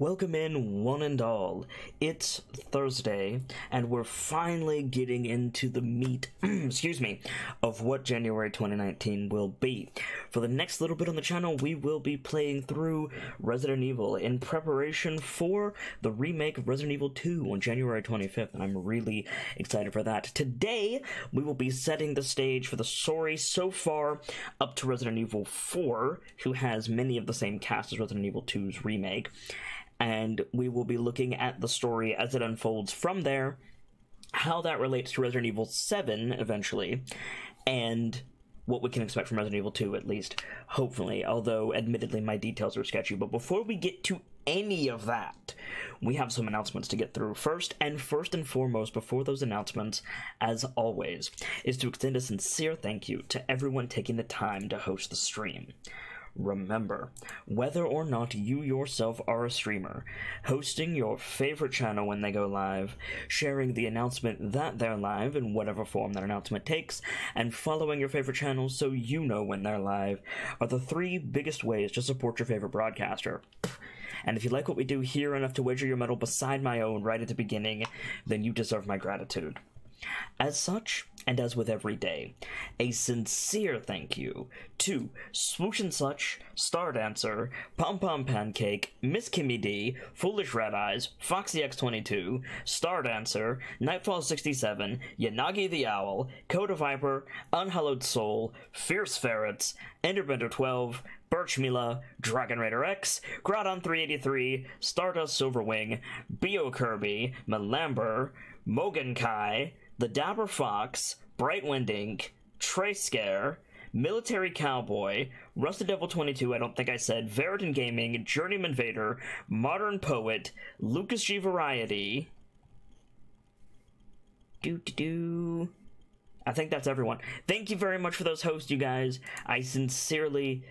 Welcome in, one and all. It's Thursday, and we're finally getting into the meat, of what January 2019 will be. For the next little bit on the channel, we will be playing through Resident Evil in preparation for the remake of Resident Evil 2 on January 25th, and I'm really excited for that. Today, we will be setting the stage for the story so far up to Resident Evil 4, who has many of the same cast as Resident Evil 2's remake. And we will be looking at the story as it unfolds from there, how that relates to Resident Evil 7 eventually, and what we can expect from Resident Evil 2 at least, hopefully, although admittedly my details are sketchy. But before we get to any of that, we have some announcements to get through. First and foremost, before those announcements, as always, is to extend a sincere thank you to everyone taking the time to host the stream. Remember, whether or not you yourself are a streamer, hosting your favorite channel when they go live, sharing the announcement that they're live in whatever form that announcement takes, and following your favorite channels so you know when they're live, are the three biggest ways to support your favorite broadcaster. And if you like what we do here enough to wager your medal beside my own right at the beginning, then you deserve my gratitude. As such, and as with every day, a sincere thank you to Swoosh and Such, Star Dancer, Pom Pom Pancake, Miss Kimmy D, Foolish Red Eyes, Foxy X22, Star Dancer, Nightfall67, Yanagi the Owl, Coda Viper, Unhallowed Soul, Fierce Ferrets, Enderbender 12, Birch Mila, Dragon Raider X, Groudon 383, Stardust Silverwing, Bio Kirby, Melamber, Mogan Kai, The Dapper Fox, Brightwind Inc., Trey Scare, Military Cowboy, Rusted Devil 22, I don't think I said, Veritan Gaming, Journeyman Vader, Modern Poet, Lucas G Variety. I think that's everyone. Thank you very much for those hosts, you guys. I sincerely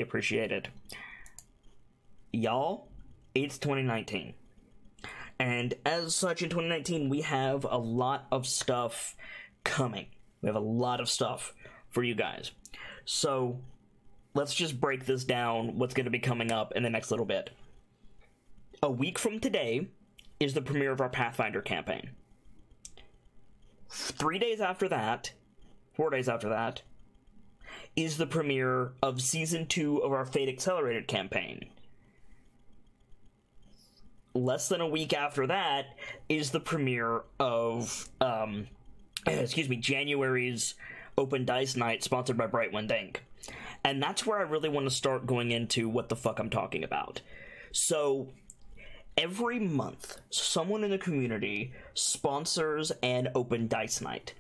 appreciate it. Y'all, it's 2019. And as such, in 2019, we have a lot of stuff coming. We have a lot of stuff for you guys. So, let's just break this down, what's going to be coming up in the next little bit. A week from today is the premiere of our Pathfinder campaign. 4 days after that, is the premiere of Season 2 of our Fate Accelerated campaign. Less than a week after that is the premiere of, January's Open Dice Night, sponsored by Brightwind Inc. And that's where I really want to start going into what the fuck I'm talking about. So, every month, someone in the community sponsors an Open Dice Night.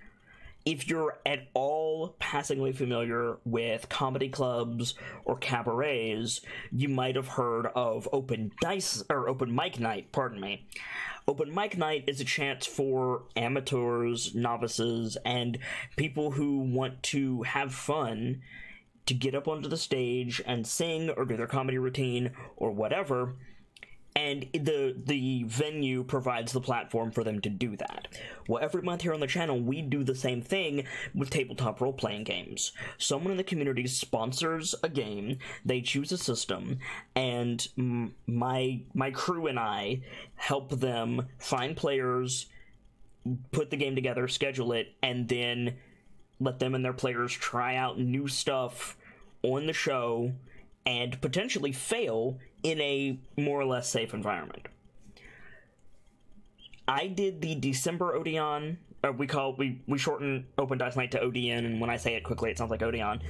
If you're at all passingly familiar with comedy clubs or cabarets, you might have heard of Open Mic Night, pardon me. Open Mic Night is a chance for amateurs, novices, and people who want to have fun to get up onto the stage and sing or do their comedy routine or whatever, and the venue provides the platform for them to do that. Well, every month here on the channel, we do the same thing with tabletop role-playing games. Someone in the community sponsors a game, they choose a system, and my crew and I help them find players, put the game together, schedule it, and then let them and their players try out new stuff on the show and potentially fail in a more or less safe environment. I did the December Odeon, we shorten Open Dice Night to ODN, and when I say it quickly it sounds like Odeon.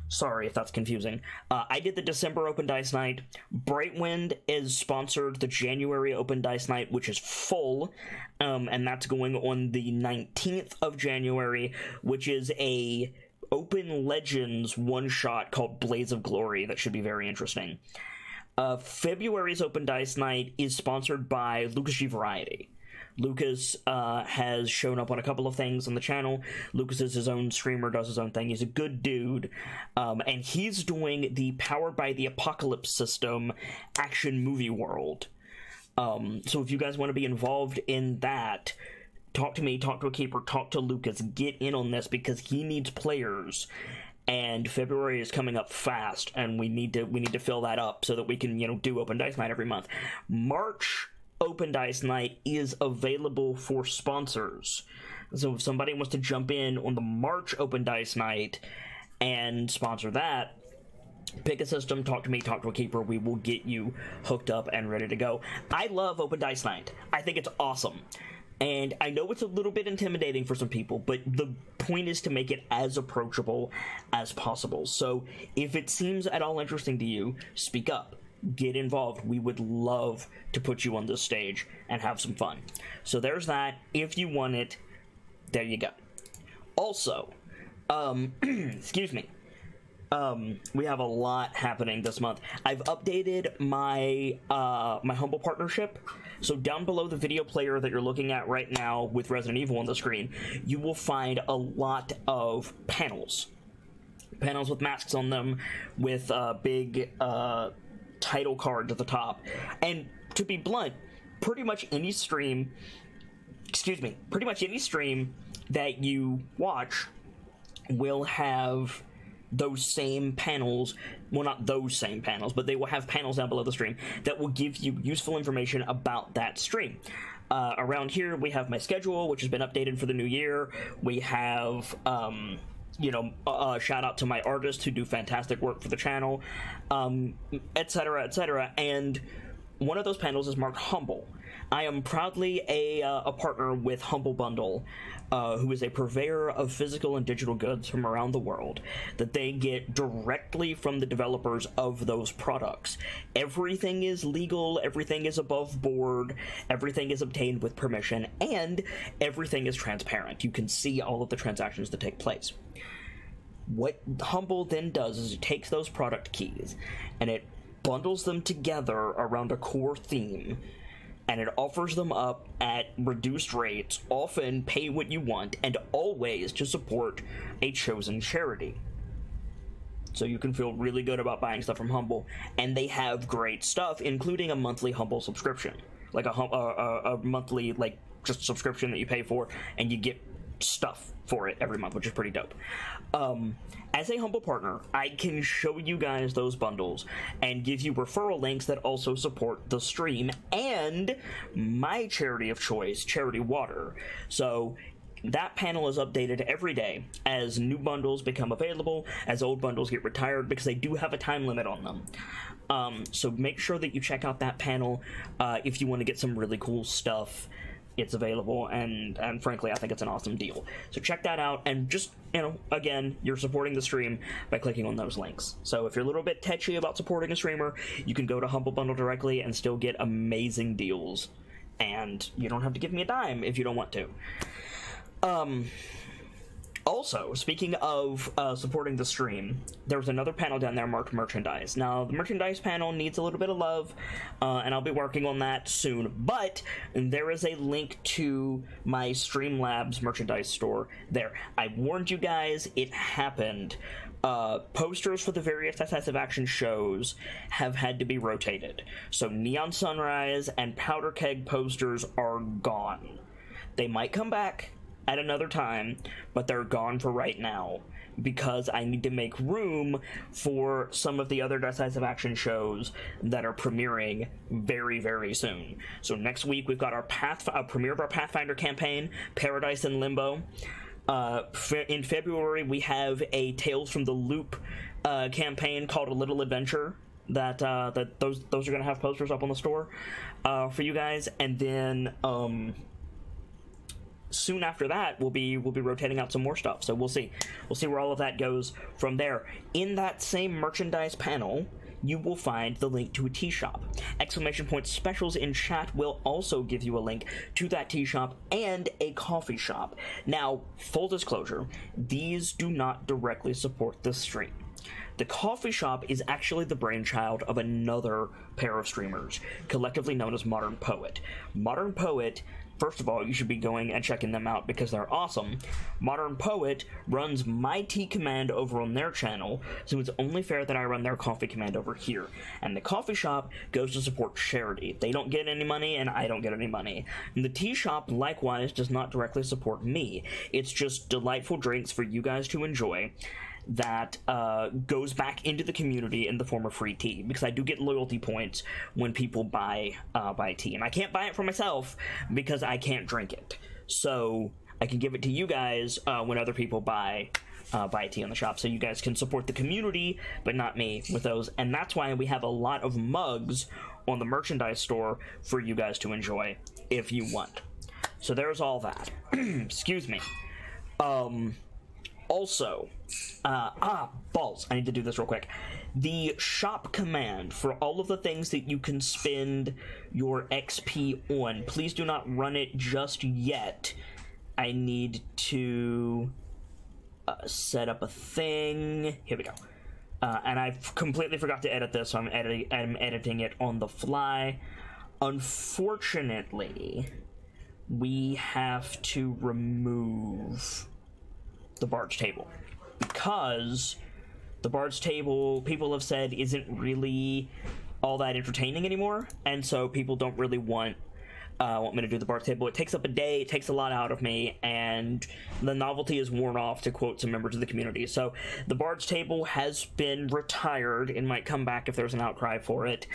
Sorry if that's confusing. I did the December Open Dice Night. Brightwind is sponsored the January Open Dice Night, which is full, and that's going on the 19th of January, which is a Open Legends one-shot called Blaze of Glory that should be very interesting. February's Open Dice Night is sponsored by Lucas G Variety. Lucas has shown up on a couple of things on the channel. Lucas is his own streamer, does his own thing. He's a good dude. And he's doing the Powered by the Apocalypse system action movie world. So if you guys want to be involved in that, talk to me, talk to a keeper, talk to Lucas, get in on this because he needs players. and February is coming up fast, and we need to fill that up so that we can, you know, do Open Dice Night every month. March Open Dice Night is available for sponsors. So if somebody wants to jump in on the March Open Dice Night and sponsor that, pick a system, talk to me, talk to a keeper. We will get you hooked up and ready to go. I love Open Dice Night. I think it's awesome. And I know it's a little bit intimidating for some people, but the point is to make it as approachable as possible. So if it seems at all interesting to you, speak up. Get involved. We would love to put you on this stage and have some fun. So there's that. If you want it, there you go. Also, excuse me. We have a lot happening this month. I've updated my my Humble partnership. So down below the video player that you're looking at right now with Resident Evil on the screen, you will find a lot of panels. Panels with masks on them, with big title cards at the top. And to be blunt, pretty much any stream that you watch will have those same panels. Well, not those same panels, but they will have panels down below the stream that will give you useful information about that stream. Around here, we have my schedule, which has been updated for the new year. We have, shout out to my artists who do fantastic work for the channel, etc., etc. And one of those panels is marked Humble. I am proudly a partner with Humble Bundle, who is a purveyor of physical and digital goods from around the world that they get directly from the developers of those products. Everything is legal, everything is above board, everything is obtained with permission, and everything is transparent. You can see all of the transactions that take place. What Humble then does is it takes those product keys and it bundles them together around a core theme, and it offers them up at reduced rates, often pay what you want, and always to support a chosen charity. So you can feel really good about buying stuff from Humble, and they have great stuff, including a monthly Humble subscription, like a monthly just subscription that you pay for, and you get stuff for it every month, which is pretty dope. As a Humble partner, I can show you guys those bundles and give you referral links that also support the stream and my charity of choice, Charity Water. So that panel is updated every day as new bundles become available, as old bundles get retired, because they do have a time limit on them. So make sure that you check out that panel if you want to get some really cool stuff. It's available, and frankly, I think it's an awesome deal. So check that out, and just, again, you're supporting the stream by clicking on those links. So if you're a little bit tetchy about supporting a streamer, you can go to Humble Bundle directly and still get amazing deals. And you don't have to give me a dime if you don't want to. Also, speaking of supporting the stream, there's another panel down there marked Merchandise. Now, the Merchandise panel needs a little bit of love, and I'll be working on that soon, but there is a link to my Streamlabs merchandise store there. I warned you guys, it happened. Posters for the various decisive action shows have had to be rotated. So Neon Sunrise and Powder Keg posters are gone. They might come back at another time, but they're gone for right now because I need to make room for some of the other decisive action shows that are premiering very, very soon. So next week we've got our premiere of our Pathfinder campaign, Paradise in Limbo. In February we have a Tales from the Loop campaign called A Little Adventure that those are going to have posters up on the store for you guys, and then soon after that, we'll be rotating out some more stuff. So we'll see where all of that goes from there. In that same merchandise panel, you will find the link to a tea shop. Exclamation point specials in chat will also give you a link to that tea shop and a coffee shop. Now, full disclosure, these do not directly support the stream. The coffee shop is actually the brainchild of another pair of streamers, collectively known as Modern Poet. Modern Poet, first of all, you should be going and checking them out because they're awesome. Modern Poet runs my tea command over on their channel, so it's only fair that I run their coffee command over here. And the coffee shop goes to support charity. They don't get any money, and I don't get any money. And the tea shop, likewise, does not directly support me. It's just delightful drinks for you guys to enjoy. that goes back into the community in the form of free tea, because I do get loyalty points when people buy tea, and I can't buy it for myself because I can't drink it. So I can give it to you guys when other people buy tea on the shop, so you guys can support the community, but not me with those. And that's why we have a lot of mugs on the merchandise store for you guys to enjoy if you want. So there's all that. Excuse me. Also, balls, I need to do this real quick. The shop command for all of the things that you can spend your XP on, please do not run it just yet. I need to set up a thing. Here we go. And I completely forgot to edit this, so I'm editing it on the fly. Unfortunately, we have to remove the Bard's Table, because the Bard's Table, people have said, isn't really all that entertaining anymore, and so people don't really want me to do the Bard's Table. It takes up a day, it takes a lot out of me, and the novelty is worn off, to quote some members of the community. So the Bard's Table has been retired and might come back if there's an outcry for it.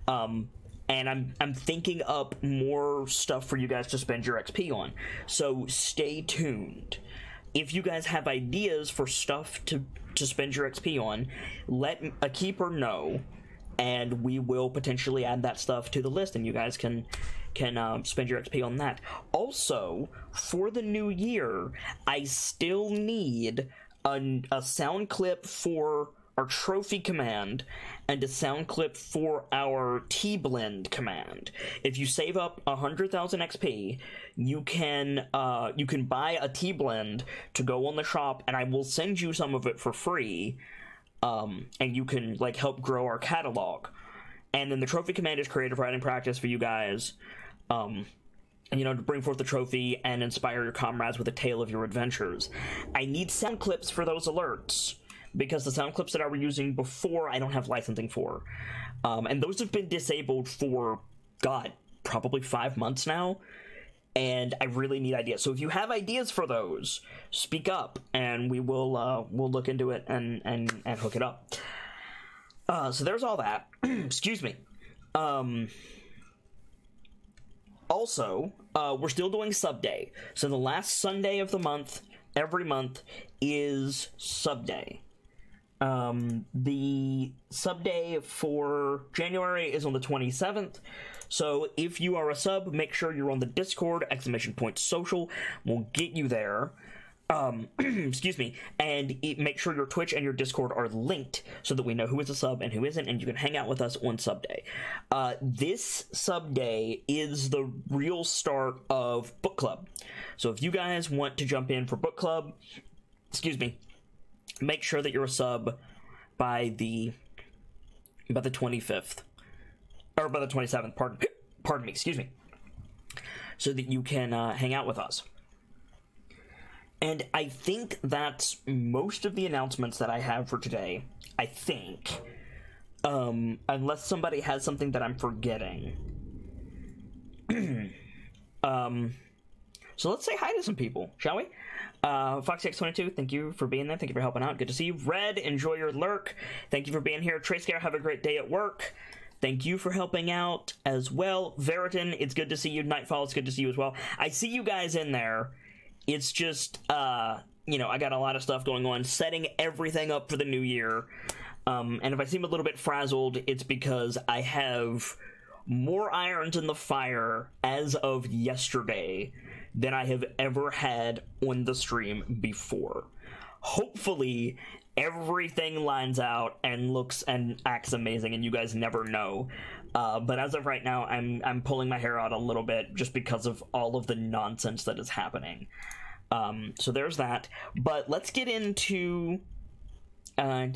And I'm thinking up more stuff for you guys to spend your XP on, so stay tuned. If you guys have ideas for stuff to spend your XP on, let a keeper know, and we will potentially add that stuff to the list, and you guys can spend your XP on that. Also, for the new year, I still need a sound clip for our trophy command and a sound clip for our tea blend command. If you save up 100,000 XP, you can buy a tea blend to go on the shop, and I will send you some of it for free, and you can like help grow our catalog. And then the trophy command is creative writing practice for you guys, and you know, to bring forth the trophy and inspire your comrades with a tale of your adventures. I need sound clips for those alerts, because the sound clips that I were using before, I don't have licensing for. And those have been disabled for, God, probably 5 months now, and I really need ideas. So if you have ideas for those, speak up, and we will we'll look into it and hook it up. So there's all that. Excuse me. Also, we're still doing sub day. So the last Sunday of the month, every month, is sub day. The sub day for January is on the 27th, so if you are a sub, make sure you're on the Discord, !social, we'll get you there, excuse me, and make sure your Twitch and your Discord are linked so that we know who is a sub and who isn't, and you can hang out with us on sub day. This sub day is the real start of book club, so if you guys want to jump in for book club, excuse me, make sure that you're a sub by the 25th, or by the 27th, pardon me, excuse me, so that you can hang out with us. And I think that's most of the announcements that I have for today, I think, unless somebody has something that I'm forgetting. So let's say hi to some people, shall we? FoxX22, thank you for being there. Thank you for helping out. Good to see you. Red, enjoy your lurk. Thank you for being here. Tracecare, have a great day at work. Thank you for helping out as well. Veriton, it's good to see you. Nightfall, it's good to see you as well. I see you guys in there. It's just, you know, I got a lot of stuff going on, setting everything up for the new year. And if I seem a little bit frazzled, it's because I have more irons in the fire as of yesterday than I have ever had on the stream before. Hopefully, everything lines out and looks and acts amazing, and you guys never know. But as of right now, I'm pulling my hair out a little bit just because of all of the nonsense that is happening. So there's that. But let's get into a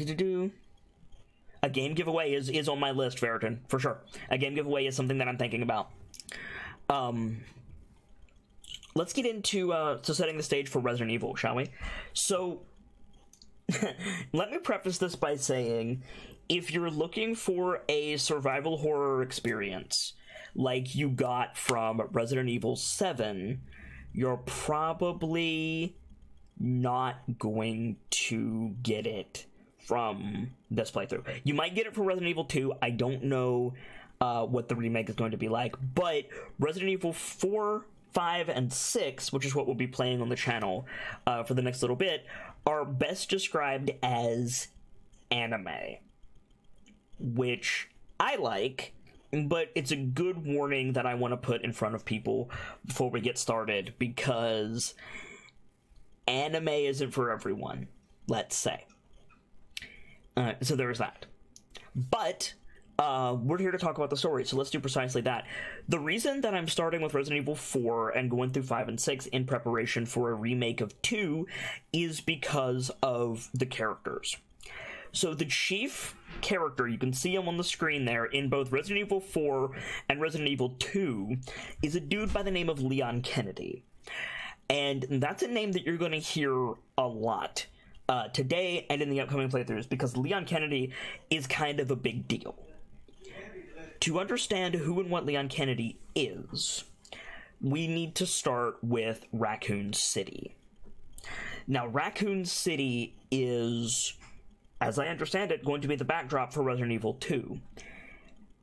game giveaway is on my list, Veriton, for sure. A game giveaway is something that I'm thinking about. Let's get into to setting the stage for Resident Evil, shall we? So, let me preface this by saying, if you're looking for a survival horror experience like you got from Resident Evil 7, you're probably not going to get it from this playthrough. You might get it from Resident Evil 2. I don't know what the remake is going to be like, but Resident Evil 4, 5, and 6, which is what we'll be playing on the channel for the next little bit, are best described as anime, which I like, but it's a good warning that I want to put in front of people before we get started, because anime isn't for everyone, let's say. So there's that. But we're here to talk about the story, so let's do precisely that. The reason that I'm starting with Resident Evil 4 and going through 5 and 6 in preparation for a remake of 2 is because of the characters. So the chief character, you can see him on the screen there, in both Resident Evil 4 and Resident Evil 2, is a dude by the name of Leon Kennedy. And that's a name that you're going to hear a lot today and in the upcoming playthroughs, because Leon Kennedy is kind of a big deal. To understand who and what Leon Kennedy is, we need to start with Raccoon City. Now, Raccoon City is, as I understand it, going to be the backdrop for Resident Evil 2.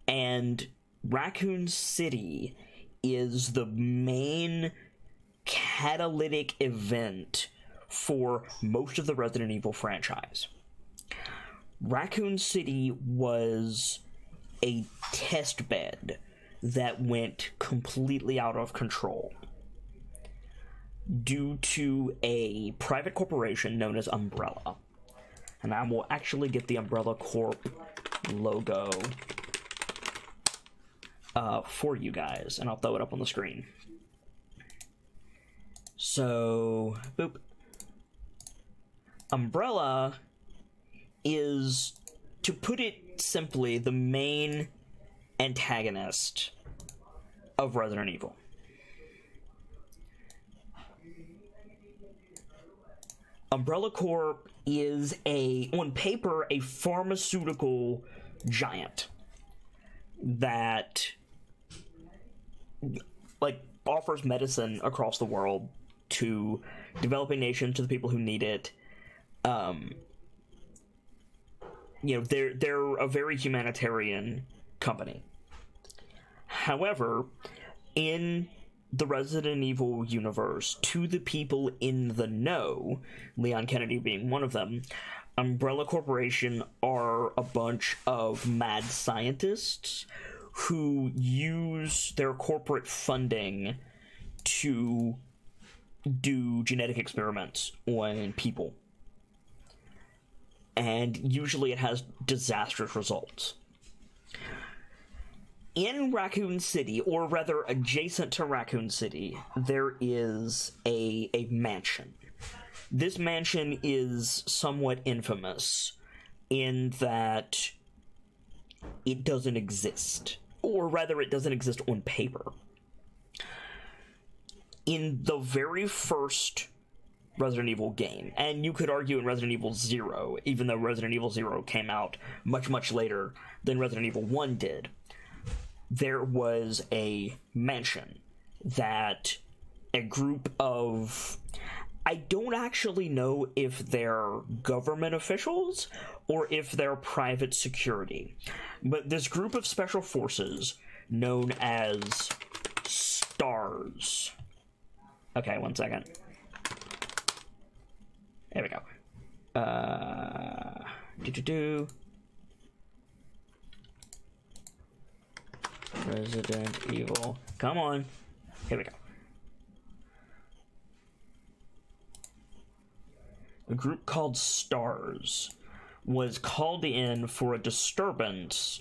And Raccoon City is the main catalytic event for most of the Resident Evil franchise. Raccoon City was a test bed that went completely out of control due to a private corporation known as Umbrella. And I will actually get the Umbrella Corp logo for you guys, and I'll throw it up on the screen. So, boop. Umbrella is, to put it simply, the main antagonist of Resident Evil. Umbrella Corp is on paper, a pharmaceutical giant that, like, offers medicine across the world to developing nations, to the people who need it. You know, they're a very humanitarian company. However, in the Resident Evil universe, to the people in the know, Leon Kennedy being one of them, Umbrella Corporation are a bunch of mad scientists who use their corporate funding to do genetic experiments on people. And usually it has disastrous results. In Raccoon City, or rather adjacent to Raccoon City, there is a mansion. This mansion is somewhat infamous in that it doesn't exist. Or rather, it doesn't exist on paper. In the very first Resident Evil game, and you could argue in Resident Evil 0, even though Resident Evil 0 came out much, much later than Resident Evil 1 did, there was a mansion that a group of, I don't actually know if they're government officials or if they're private security, but this group of special forces known as STARS. Okay, one second. There we go. Resident Evil. Come on. Here we go. A group called STARS was called in for a disturbance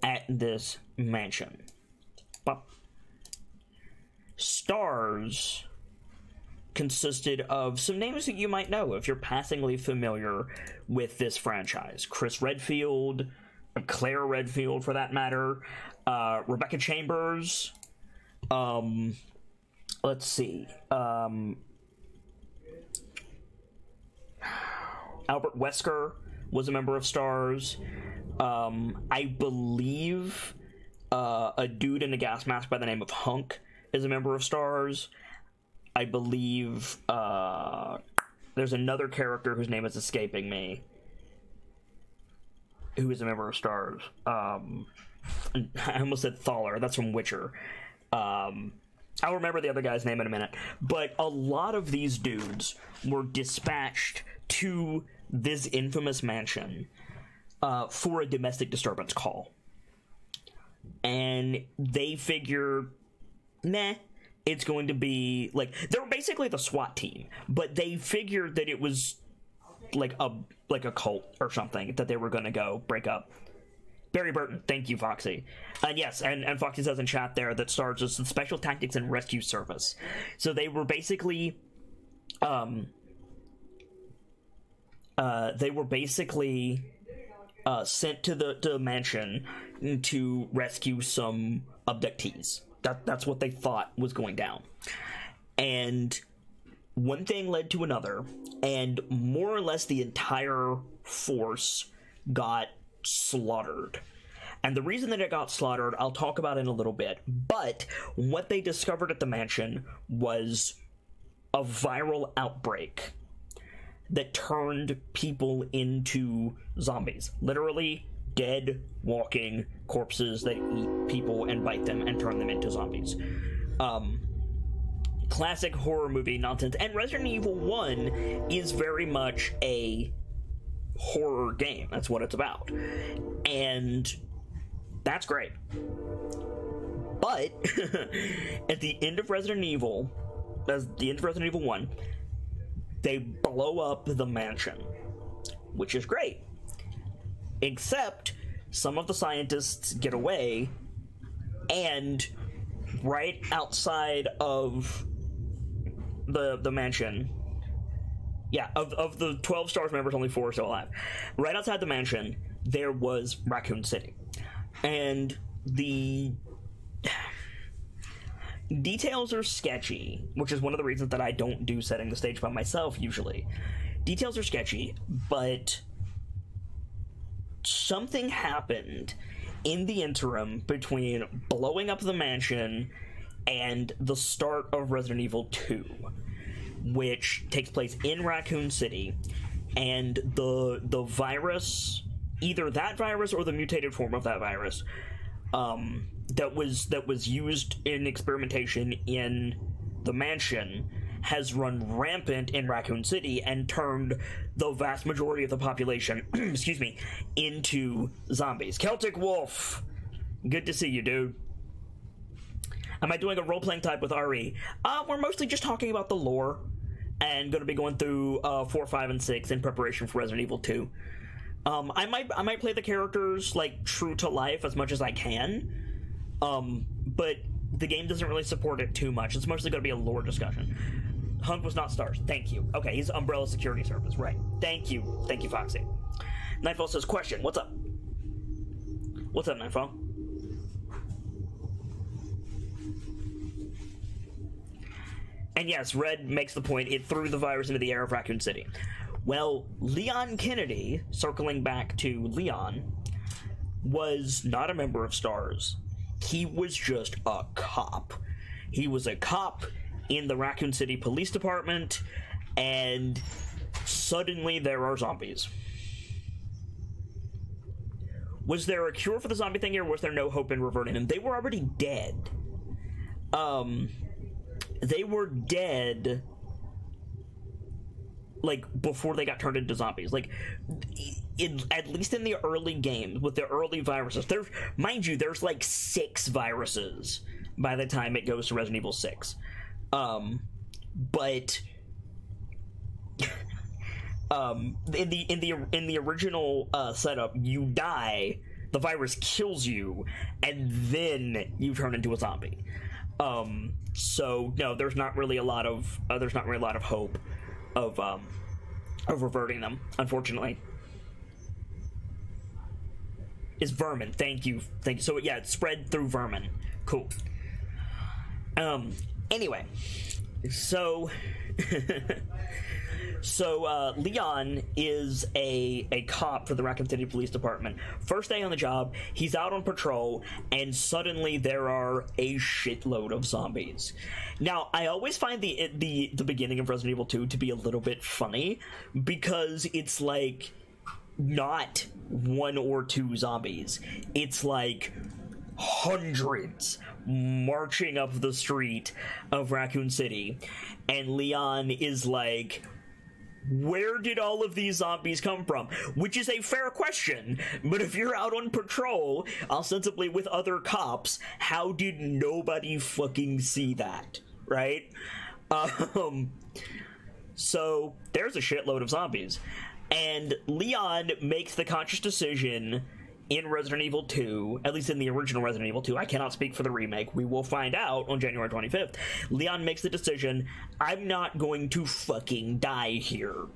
at this mansion. STARS consisted of some names that you might know if you're passingly familiar with this franchise. Chris Redfield, Claire Redfield for that matter, Rebecca Chambers, let's see, Albert Wesker was a member of STARS. I believe a dude in a gas mask by the name of Hunk is a member of STARS. I believe there's another character whose name is escaping me, who is a member of Stars. I almost said Thaler. That's from Witcher. I'll remember the other guy's name in a minute. But a lot of these dudes were dispatched to this infamous mansion for a domestic disturbance call. And they figure, nah, it's going to be, like, they were basically the SWAT team, but they figured that it was like a cult or something that they were going to go break up. Barry Burton, thank you, Foxy. And yes, and Foxy says in chat there that Stars is the Special Tactics and Rescue Service. So they were basically, sent to the mansion to rescue some abductees. That's what they thought was going down. And one thing led to another, and more or less the entire force got slaughtered. And the reason that it got slaughtered, I'll talk about in a little bit. But what they discovered at the mansion was a viral outbreak that turned people into zombies. Literally dead, walking corpses that eat people and bite them and turn them into zombies. Classic horror movie nonsense. And Resident Evil 1 is very much a horror game. That's what it's about. And that's great. But at the end of Resident Evil, at the end of Resident Evil 1, they blow up the mansion, which is great. Except some of the scientists get away, and right outside of the mansion, yeah, of the 12 Stars members, only 4 are still alive. Right outside the mansion, there was Raccoon City. And the details are sketchy, which is one of the reasons that I don't do setting the stage by myself usually. Details are sketchy, but something happened in the interim between blowing up the mansion and the start of Resident Evil 2, which takes place in Raccoon City, and the virus, either that virus or the mutated form of that virus, that was used in experimentation in the mansion, has run rampant in Raccoon City and turned the vast majority of the population, excuse me, into zombies. Celtic Wolf, good to see you, dude. Am I doing a role-playing type with RE? We're mostly just talking about the lore, and going to be going through 4, 5, and 6 in preparation for Resident Evil 2. I might play the characters like true to life as much as I can, but the game doesn't really support it too much. It's mostly going to be a lore discussion. Hunk was not Stars. Thank you. Okay, he's Umbrella Security Service. Right. Thank you, Foxy. Nightfall says, question. What's up? What's up, Nightfall? And yes, Red makes the point, it threw the virus into the air of Raccoon City. Well, Leon Kennedy, circling back to Leon, was not a member of Stars. He was just a cop. He was a cop in the Raccoon City Police Department, and suddenly there are zombies. Was there a cure for the zombie thing, or was there no hope in reverting them? They were already dead. They were dead, like, before they got turned into zombies. Like, at least in the early games, with the early viruses, mind you, there's like 6 viruses by the time it goes to Resident Evil 6. But in the original setup, you die, the virus kills you, and then you turn into a zombie. So no, there's not really a lot of hope of reverting them, unfortunately. Is vermin. Thank you. So yeah, it's spread through vermin. Cool. Anyway, So, Leon is a cop for the Raccoon City Police Department. First day on the job, he's out on patrol, and suddenly there are a shitload of zombies. Now, I always find the beginning of Resident Evil 2 to be a little bit funny, because it's like not one or two zombies. It's like hundreds marching up the street of Raccoon City, and Leon is like, where did all of these zombies come from? Which is a fair question, but if you're out on patrol, ostensibly with other cops, how did nobody fucking see that, right? So there's a shitload of zombies, and Leon makes the conscious decision in Resident Evil 2, at least in the original Resident Evil 2, I cannot speak for the remake, we will find out on January 25th, Leon makes the decision, I'm not going to fucking die here.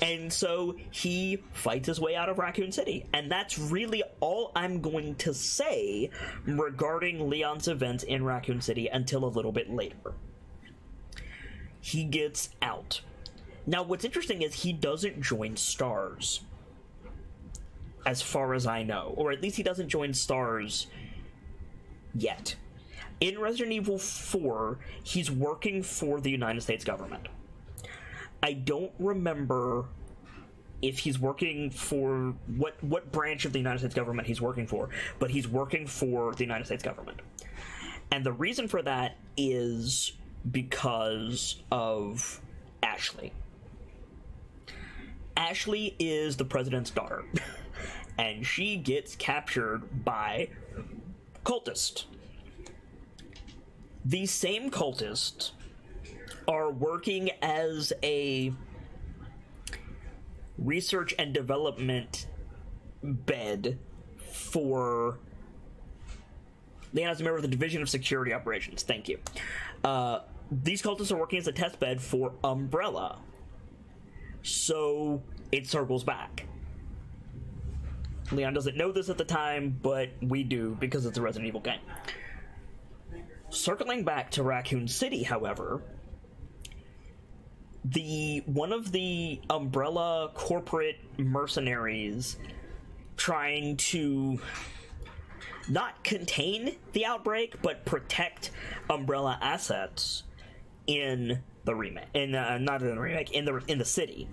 And so he fights his way out of Raccoon City, and that's really all I'm going to say regarding Leon's events in Raccoon City until a little bit later. He gets out. Now, what's interesting is he doesn't join STARS, as far as I know, or at least he doesn't join STARS yet. In Resident Evil 4, he's working for the United States government. I don't remember if he's working for what branch of the United States government he's working for, but he's working for the United States government. And the reason for that is because of Ashley. Ashley is the president's daughter. And she gets captured by cultists. These same cultists are working as a research and development bed for Leon as a member of the Division of Security Operations. Thank you. These cultists are working as a test bed for Umbrella. So it circles back. Leon doesn't know this at the time, but we do because it's a Resident Evil game. Circling back to Raccoon City, however, one of the Umbrella corporate mercenaries trying to not contain the outbreak, but protect Umbrella assets in the remake, not in the remake, in the city,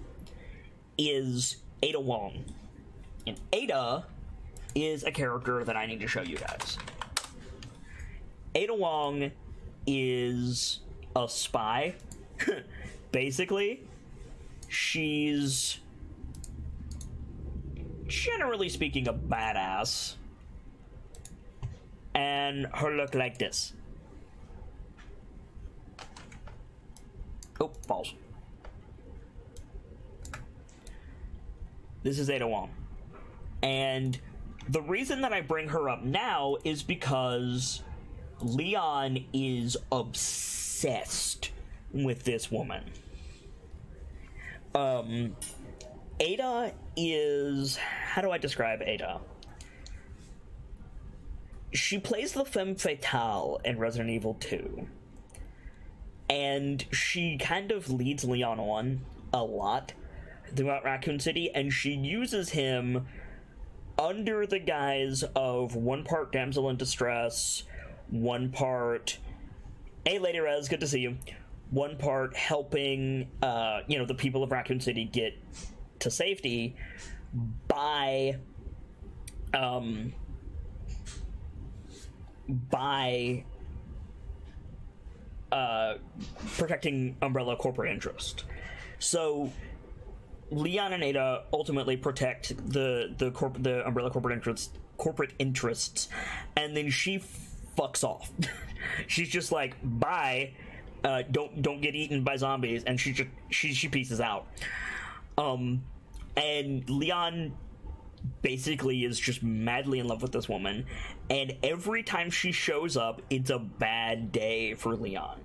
is Ada Wong. And Ada is a character that I need to show you guys. Ada Wong is a spy. Basically, she's, generally speaking, a badass. And her look like this. Oh, balls. This is Ada Wong. And the reason that I bring her up now is because Leon is obsessed with this woman. Ada is... How do I describe Ada? She plays the femme fatale in Resident Evil 2. And she kind of leads Leon on a lot throughout Raccoon City, and she uses him under the guise of one part damsel in distress, one part, hey Lady Rez, good to see you, one part helping, the people of Raccoon City get to safety by protecting Umbrella corporate interest. So Leon and Ada ultimately protect the Umbrella corporate interests, and then she fucks off. She's just like, bye, don't get eaten by zombies, and she pieces out. And Leon basically is just madly in love with this woman, and every time she shows up, it's a bad day for Leon.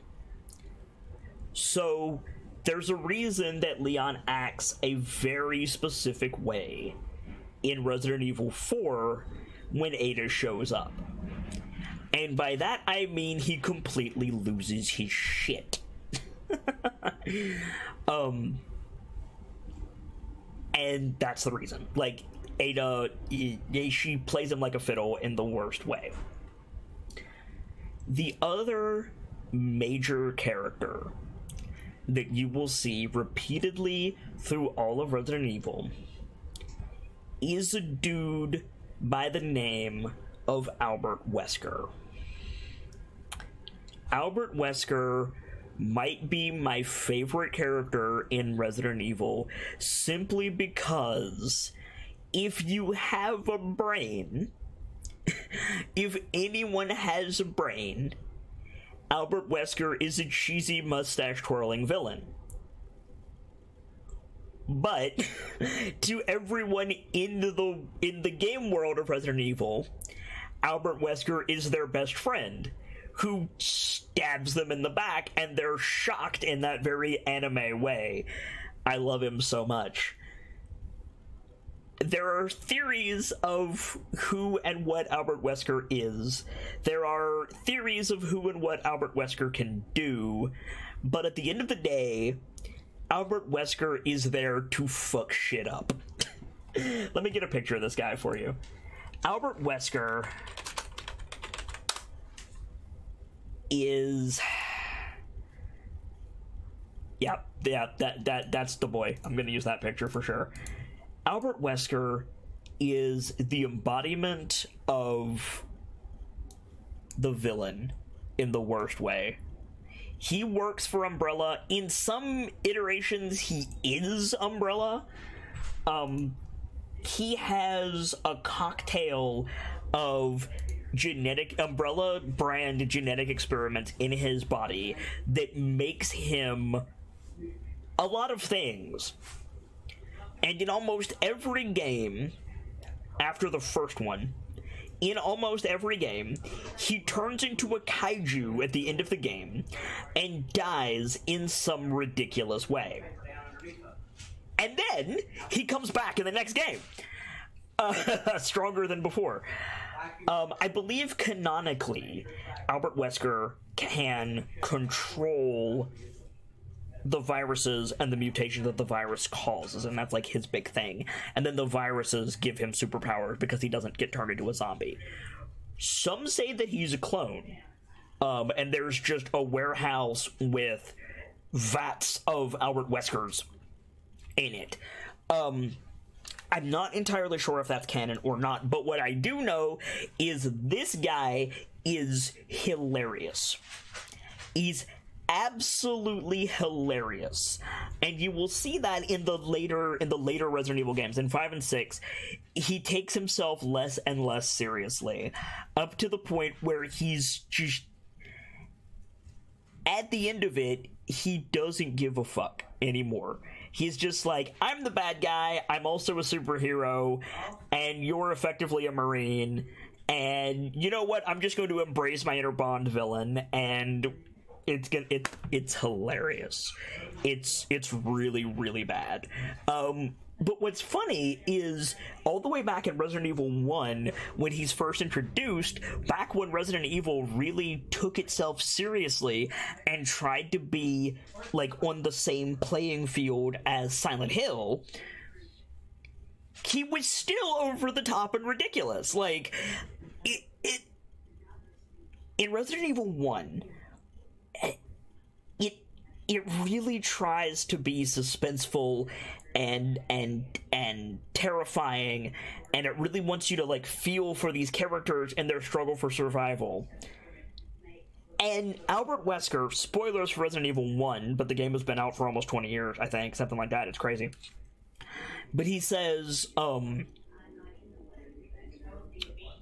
So there's a reason that Leon acts a very specific way in Resident Evil 4 when Ada shows up. And by that I mean he completely loses his shit. And that's the reason. Like, Ada, she plays him like a fiddle in the worst way. The other major character that you will see repeatedly through all of Resident Evil is a dude by the name of Albert Wesker. Albert Wesker might be my favorite character in Resident Evil simply because if you have a brain, if anyone has a brain, Albert Wesker is a cheesy mustache-twirling villain. But to everyone in the game world of Resident Evil, Albert Wesker is their best friend, who stabs them in the back, and they're shocked in that very anime way. I love him so much. There are theories of who and what Albert Wesker is. There are theories of who and what Albert Wesker can do. But at the end of the day, Albert Wesker is there to fuck shit up. Let me get a picture of this guy for you. Albert Wesker is... Yeah, that's the boy. I'm gonna use that picture for sure. Albert Wesker is the embodiment of the villain in the worst way. He works for Umbrella. In some iterations, he is Umbrella. He has a cocktail of Umbrella brand genetic experiments in his body that makes him a lot of things. And in almost every game, after the first one, in almost every game, he turns into a kaiju at the end of the game and dies in some ridiculous way. And then he comes back in the next game, stronger than before. I believe canonically, Albert Wesker can control the viruses and the mutations that the virus causes, and that's like his big thing. And then the viruses give him superpowers because he doesn't get turned into a zombie. Some say that he's a clone, and there's just a warehouse with vats of Albert Weskers in it. I'm not entirely sure if that's canon or not, but what I do know is this guy is hilarious. He's absolutely hilarious, and you will see that in the later Resident Evil games. In 5 and 6, he takes himself less and less seriously, up to the point where he's just, at the end of it, he doesn't give a fuck anymore. He's just like, I'm the bad guy, I'm also a superhero, and you're effectively a Marine, and you know what, I'm just going to embrace my inner Bond villain, and it's hilarious. It's really, really bad. But what's funny is, all the way back in Resident Evil 1, when he's first introduced, back when Resident Evil really took itself seriously and tried to be, like, on the same playing field as Silent Hill, he was still over the top and ridiculous. Like, in Resident Evil 1, it really tries to be suspenseful and terrifying, and it really wants you to, like, feel for these characters and their struggle for survival. And Albert Wesker, spoilers for Resident Evil 1, but the game has been out for almost 20 years, I think, something like that, it's crazy. But he says,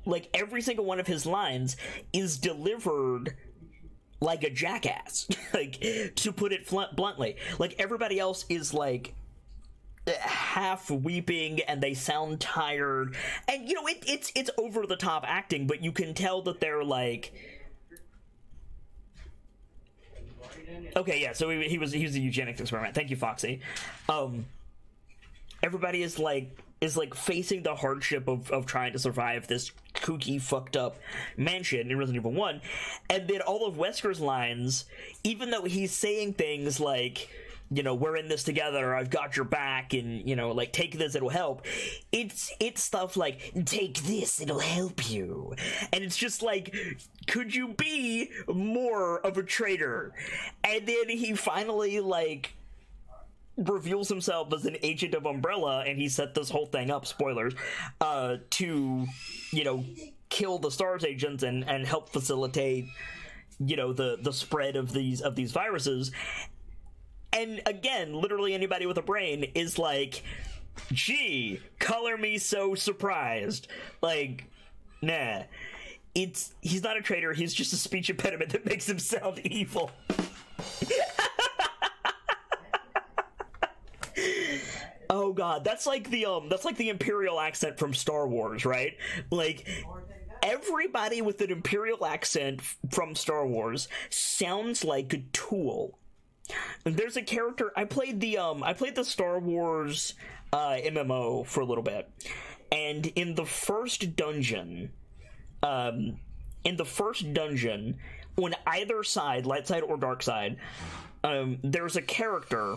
like, every single one of his lines is delivered like a jackass, like, to put it bluntly. Like, everybody else is, like, half weeping, and they sound tired, and, you know, it's over-the-top acting, but you can tell that they're, like... Okay, yeah, so he was a eugenics experiment. Thank you, Foxy. Everybody is, like, is like facing the hardship of trying to survive this kooky, fucked up mansion in Resident Evil 1, and then all of Wesker's lines, even though he's saying things like, you know, we're in this together, I've got your back, and, you know, like, take this, it'll help. It's stuff like, take this, it'll help you. And it's just like, could you be more of a traitor? And then he finally, like, reveals himself as an agent of Umbrella, and he set this whole thing up, spoilers, to, you know, kill the STARS agents and help facilitate, you know, the spread of these viruses. And again, literally anybody with a brain is like, gee, color me so surprised. Like, nah. He's not a traitor, he's just a speech impediment that makes him sound evil. Oh god, that's like the Imperial accent from Star Wars, right? Like, everybody with an Imperial accent from Star Wars sounds like a tool. There's a character, I played the Star Wars MMO for a little bit, and in the first dungeon, on either side, light side or dark side, there's a character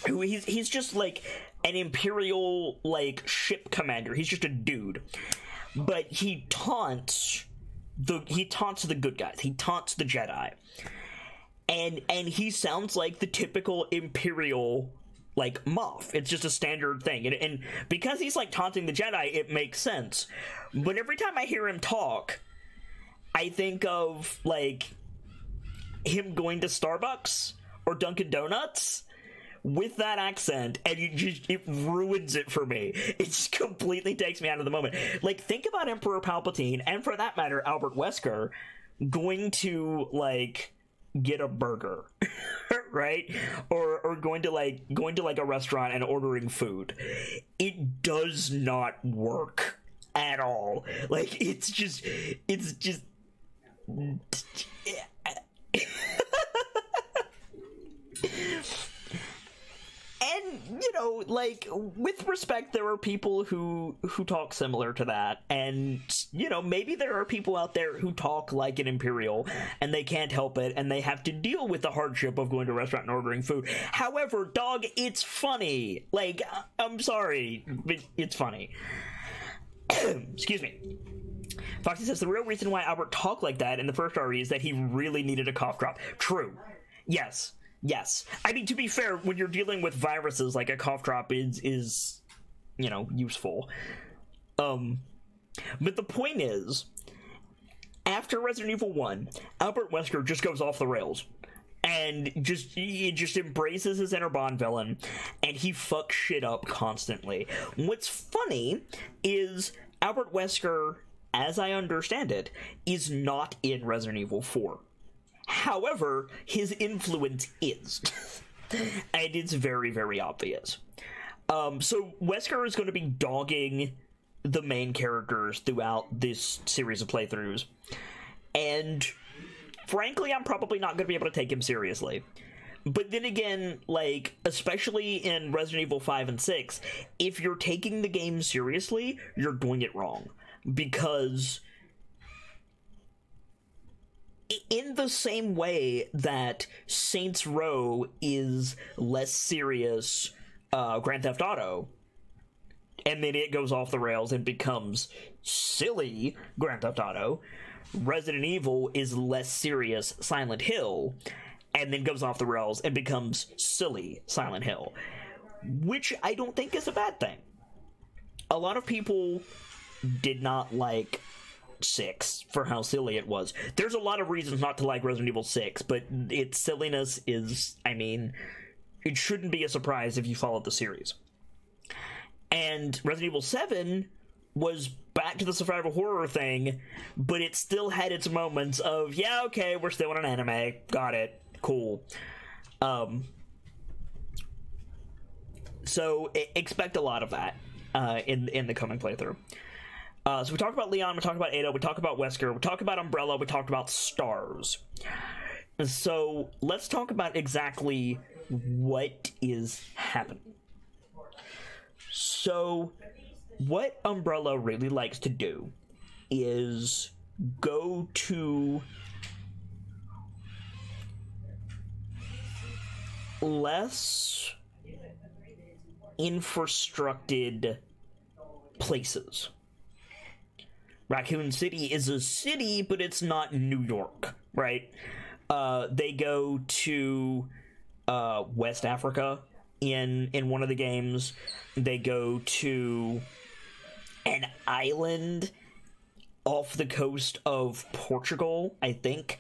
who he's just like an Imperial, like, ship commander. He's just a dude, but he taunts the good guys. He taunts the Jedi. And he sounds like the typical Imperial, like, Moff. It's just a standard thing. And because he's, like, taunting the Jedi, it makes sense. But every time I hear him talk, I think of, like, him going to Starbucks or Dunkin' Donuts with that accent, and it ruins it for me. It just completely takes me out of the moment. Like, think about Emperor Palpatine, and for that matter, Albert Wesker, going to, like, get a burger, right? Or going to like a restaurant and ordering food. It does not work at all. Like, it's just and, you know, like, with respect, there are people who talk similar to that, and, you know, maybe there are people out there who talk like an Imperial, and they can't help it, and they have to deal with the hardship of going to a restaurant and ordering food. However, dog, it's funny. Like, I'm sorry, but it's funny. Excuse me. Foxy says, the real reason why Albert talked like that in the first RE is that he really needed a cough drop. True. Yes. I mean, to be fair, when you're dealing with viruses, like, a cough drop is you know, useful. But the point is, after Resident Evil 1, Albert Wesker just goes off the rails. And he just embraces his inner Bond villain, and he fucks shit up constantly. What's funny is Albert Wesker, as I understand it, is not in Resident Evil 4. However, his influence is. And it's very, very obvious. So Wesker is going to be dogging the main characters throughout this series of playthroughs. And frankly, I'm probably not going to be able to take him seriously. But then again, like, especially in Resident Evil 5 and 6, if you're taking the game seriously, you're doing it wrong. Because in the same way that Saints Row is less serious Grand Theft Auto, and then it goes off the rails and becomes silly Grand Theft Auto, Resident Evil is less serious Silent Hill, and then goes off the rails and becomes silly Silent Hill, which I don't think is a bad thing. A lot of people did not like 6 for how silly it was. There's a lot of reasons not to like Resident Evil 6, but its silliness is, I mean, it shouldn't be a surprise if you followed the series. And Resident Evil 7 was back to the survival horror thing, but it still had its moments of, yeah, okay, we're still in an anime, got it, cool. So expect a lot of that in the coming playthrough. So we talked about Leon, we talked about Ada, we talked about Wesker, we talked about Umbrella, we talked about STARS. So let's talk about exactly what is happening. So what Umbrella really likes to do is go to less infrastructed places. Raccoon City is a city, but it's not New York, right? They go to West Africa in one of the games. They go to an island off the coast of Portugal, I think,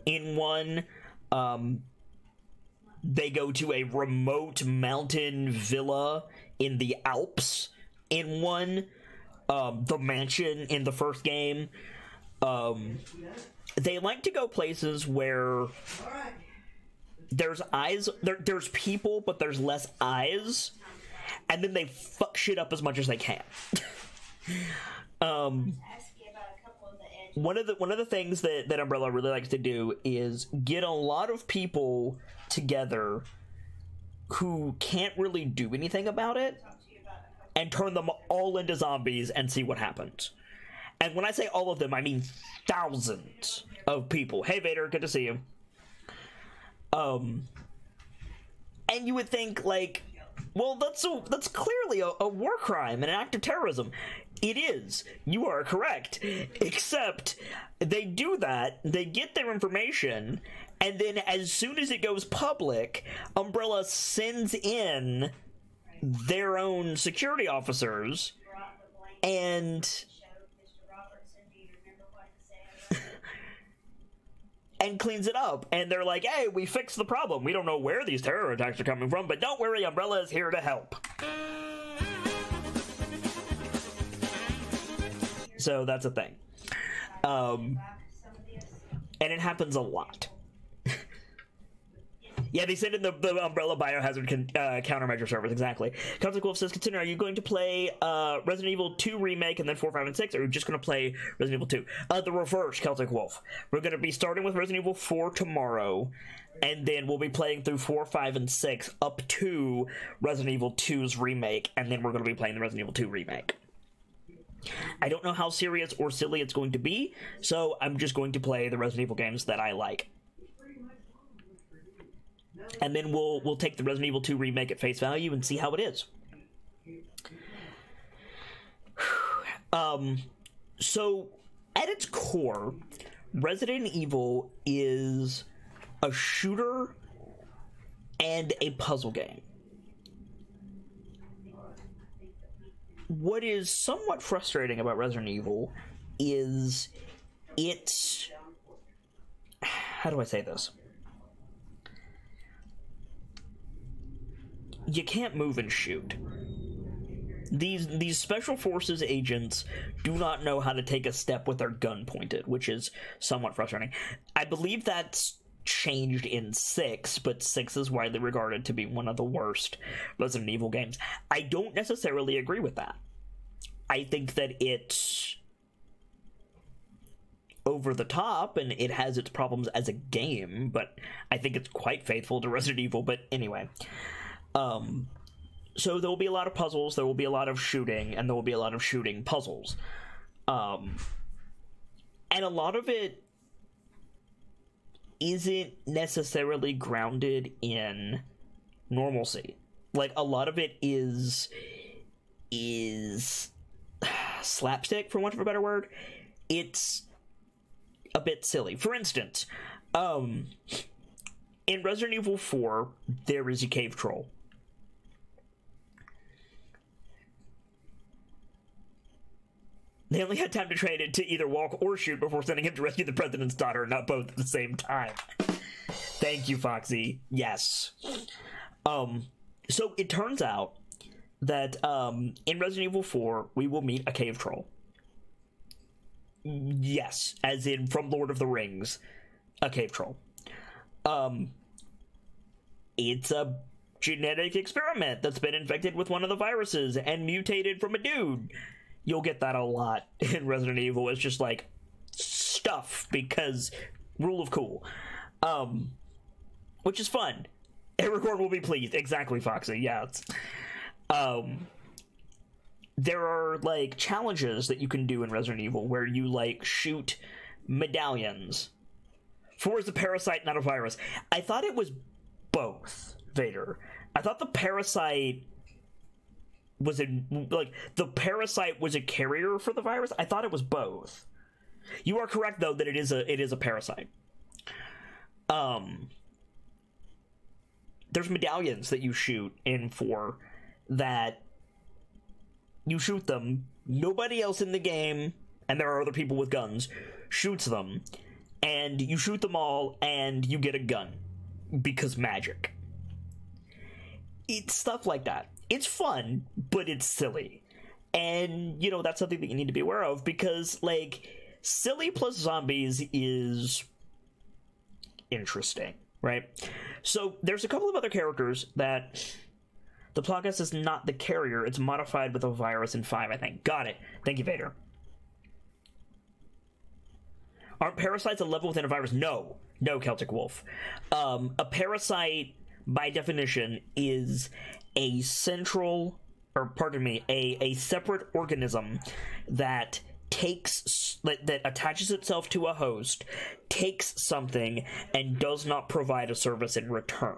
in one. They go to a remote mountain villa in the Alps in one. The mansion in the first game. They like to go places where there's eyes, there's people, but there's less eyes, and then they fuck shit up as much as they can. One of the things that Umbrella really likes to do is get a lot of people together who can't really do anything about it, and turn them all into zombies and see what happens. And when I say all of them, I mean thousands of people. Hey Vader, good to see you. And you would think, like, well, that's clearly a war crime and an act of terrorism. It is. You are correct. Except they do that, they get their information, and then as soon as it goes public, Umbrella sends in their own security officers and cleans it up, and they're like, hey, we fixed the problem. We don't know where these terror attacks are coming from, but don't worry, Umbrella is here to help. So that's a thing. And it happens a lot. Yeah, they send in the Umbrella biohazard countermeasure servers, exactly. Celtic Wolf says, Katsuna, are you going to play Resident Evil 2 Remake and then 4, 5, and 6, or are you just going to play Resident Evil 2? The reverse, Celtic Wolf. We're going to be starting with Resident Evil 4 tomorrow, and then we'll be playing through 4, 5, and 6 up to Resident Evil 2's Remake, and then we're going to be playing the Resident Evil 2 Remake. I don't know how serious or silly it's going to be, so I'm just going to play the Resident Evil games that I like. And then we'll take the Resident Evil 2 Remake at face value and see how it is. So, at its core, Resident Evil is a shooter and a puzzle game. What is somewhat frustrating about Resident Evil is it's... How do I say this? You can't move and shoot. These special forces agents do not know how to take a step with their gun pointed, which is somewhat frustrating. I believe that's changed in 6, but 6 is widely regarded to be one of the worst Resident Evil games. I don't necessarily agree with that. I think that it's over the top and it has its problems as a game, but I think it's quite faithful to Resident Evil. But anyway, so there will be a lot of puzzles, there will be a lot of shooting, and there will be a lot of shooting puzzles. And a lot of it isn't necessarily grounded in normalcy. Like, a lot of it is slapstick, for want of a better word. It's a bit silly. For instance, in Resident Evil 4, there is a cave troll. They only had time to train it to either walk or shoot before sending him to rescue the president's daughter, not both at the same time. Thank you, Foxy. Yes. So it turns out that in Resident Evil 4, we will meet a cave troll. Yes, as in from Lord of the Rings, a cave troll. It's a genetic experiment that's been infected with one of the viruses and mutated from a dude. You'll get that a lot in Resident Evil. It's just like stuff because rule of cool. Which is fun. Aragorn will be pleased. Exactly, Foxy. Yeah. there are, like, challenges that you can do in Resident Evil where you, like, shoot medallions. 4 is a parasite, not a virus. I thought it was both, Vader. I thought the parasite was the parasite was a carrier for the virus. I thought it was both. You are correct, though, that it is a parasite. There's medallions that you shoot in 4 that you shoot them, nobody else in the game, and there are other people with guns, shoots them, and you shoot them all, and you get a gun. Because magic. It's stuff like that. It's fun, but it's silly. And, you know, that's something that you need to be aware of, because, like, silly plus zombies is interesting, right? So, there's a couple of other characters that the Plagas is not the carrier, it's modified with a virus in 5, I think. Got it. Thank you, Vader. Aren't parasites a level within a virus? No. No, Celtic Wolf. A parasite, by definition, is a central, or pardon me, a separate organism that that attaches itself to a host, takes something, and does not provide a service in return.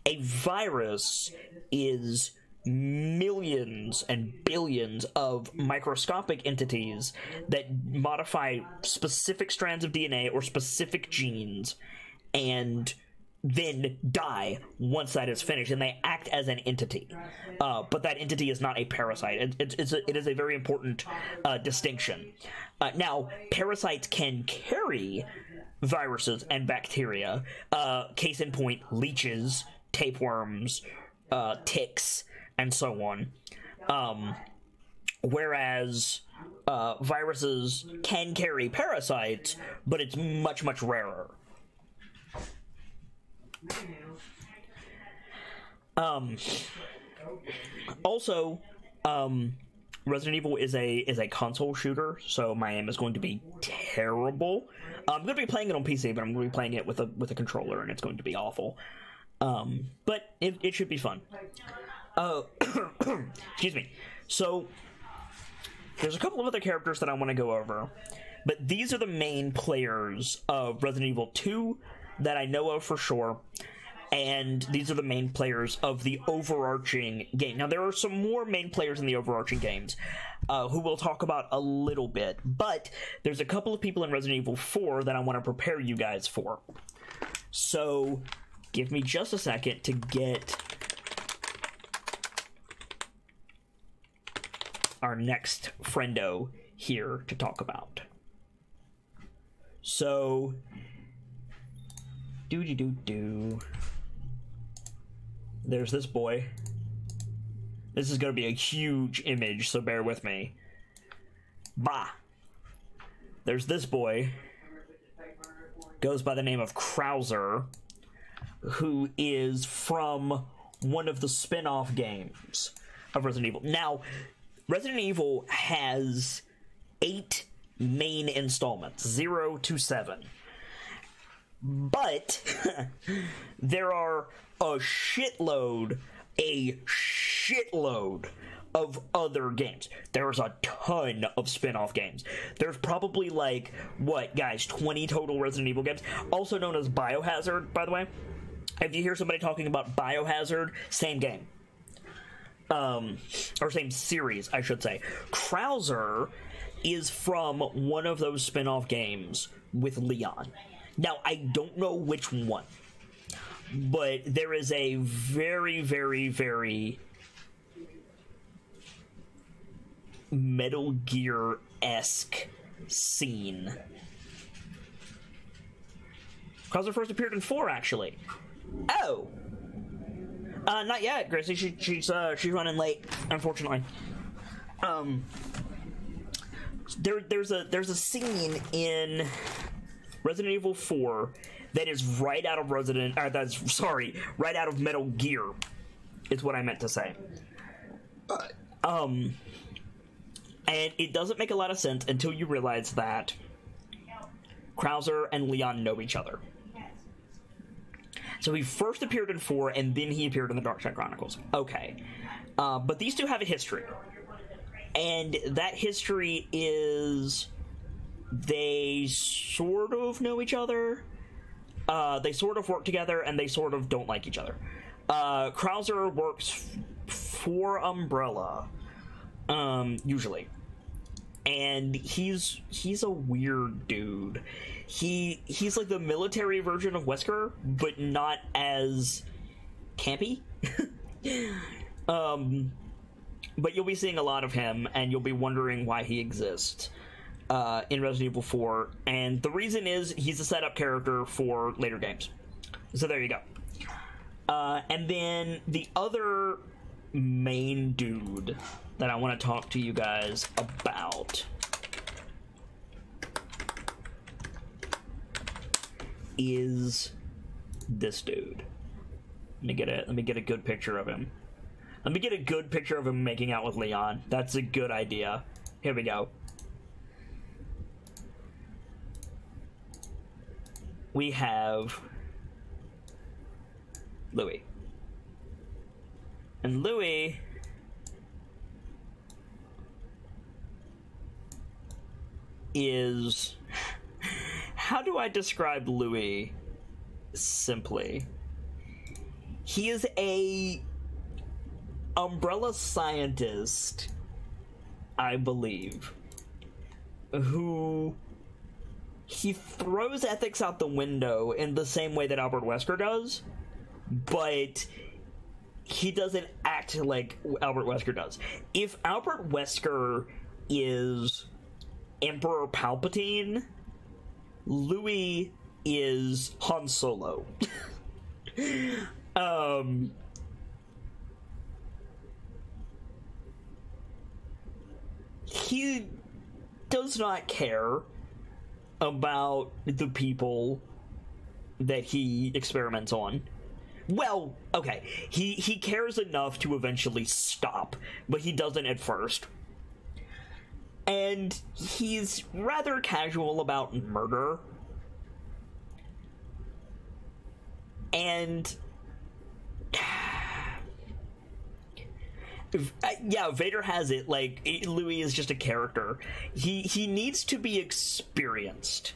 A virus is millions and billions of microscopic entities that modify specific strands of DNA or specific genes and then die once that is finished, and they act as an entity. But that entity is not a parasite. It is a very important distinction. Now, parasites can carry viruses and bacteria. Case in point, leeches, tapeworms, ticks, and so on. Whereas viruses can carry parasites, but it's much, much rarer. Also, Resident Evil is a console shooter, so my aim is going to be terrible. I'm going to be playing it on PC, but I'm going to be playing it with a controller, and it's going to be awful. But it should be fun. Excuse me. So, there's a couple of other characters that I want to go over, but these are the main players of Resident Evil 2 that I know of for sure, and these are the main players of the overarching game. Now, there are some more main players in the overarching games, who we'll talk about a little bit, but there's a couple of people in Resident Evil 4 that I want to prepare you guys for. So, give me just a second to get our next friendo here to talk about. So, there's this boy. This is going to be a huge image, so bear with me. Bah! There's this boy. Goes by the name of Krauser, who is from one of the spin-off games of Resident Evil. Now, Resident Evil has 8 main installments, 0 to 7. But there are a shitload of other games. There's a ton of spin-off games. There's probably, like, what, guys, 20 total Resident Evil games, also known as Biohazard, by the way. If you hear somebody talking about Biohazard, same game. Or same series, I should say. Krauser is from one of those spin-off games with Leon. Now, I don't know which one, but there is a very, very, very Metal Gear-esque scene. Krauser first appeared in 4, actually. Oh! Not yet, Gracie. She's running late, unfortunately. There's a scene in Resident Evil 4 that is right out of right out of Metal Gear. Is what I meant to say. And it doesn't make a lot of sense until you realize that Krauser and Leon know each other. So he first appeared in 4, and then he appeared in the Dark Side Chronicles. Okay. But these two have a history. And that history is they sort of know each other. They sort of work together, and they sort of don't like each other. Krauser works for Umbrella, usually. And he's a weird dude. He's like the military version of Wesker, but not as campy. But you'll be seeing a lot of him, and you'll be wondering why he exists in Resident Evil 4. And the reason is he's a setup character for later games. So there you go. And then the other main dude that I want to talk to you guys about is this dude. Let me get a good picture of him. Let me get a good picture of him making out with Leon. That's a good idea. Here we go. We have Louis. And Louis is... How do I describe Louis simply? He is a Umbrella scientist, I believe, who he throws ethics out the window in the same way that Albert Wesker does, but he doesn't act like Albert Wesker does. If Albert Wesker is Emperor Palpatine, Louis is Han Solo. He does not care about the people that he experiments on. Well, okay, he cares enough to eventually stop, but he doesn't at first. And he's rather casual about murder. And yeah, Vader has it. Like, Louis is just a character. He needs to be experienced.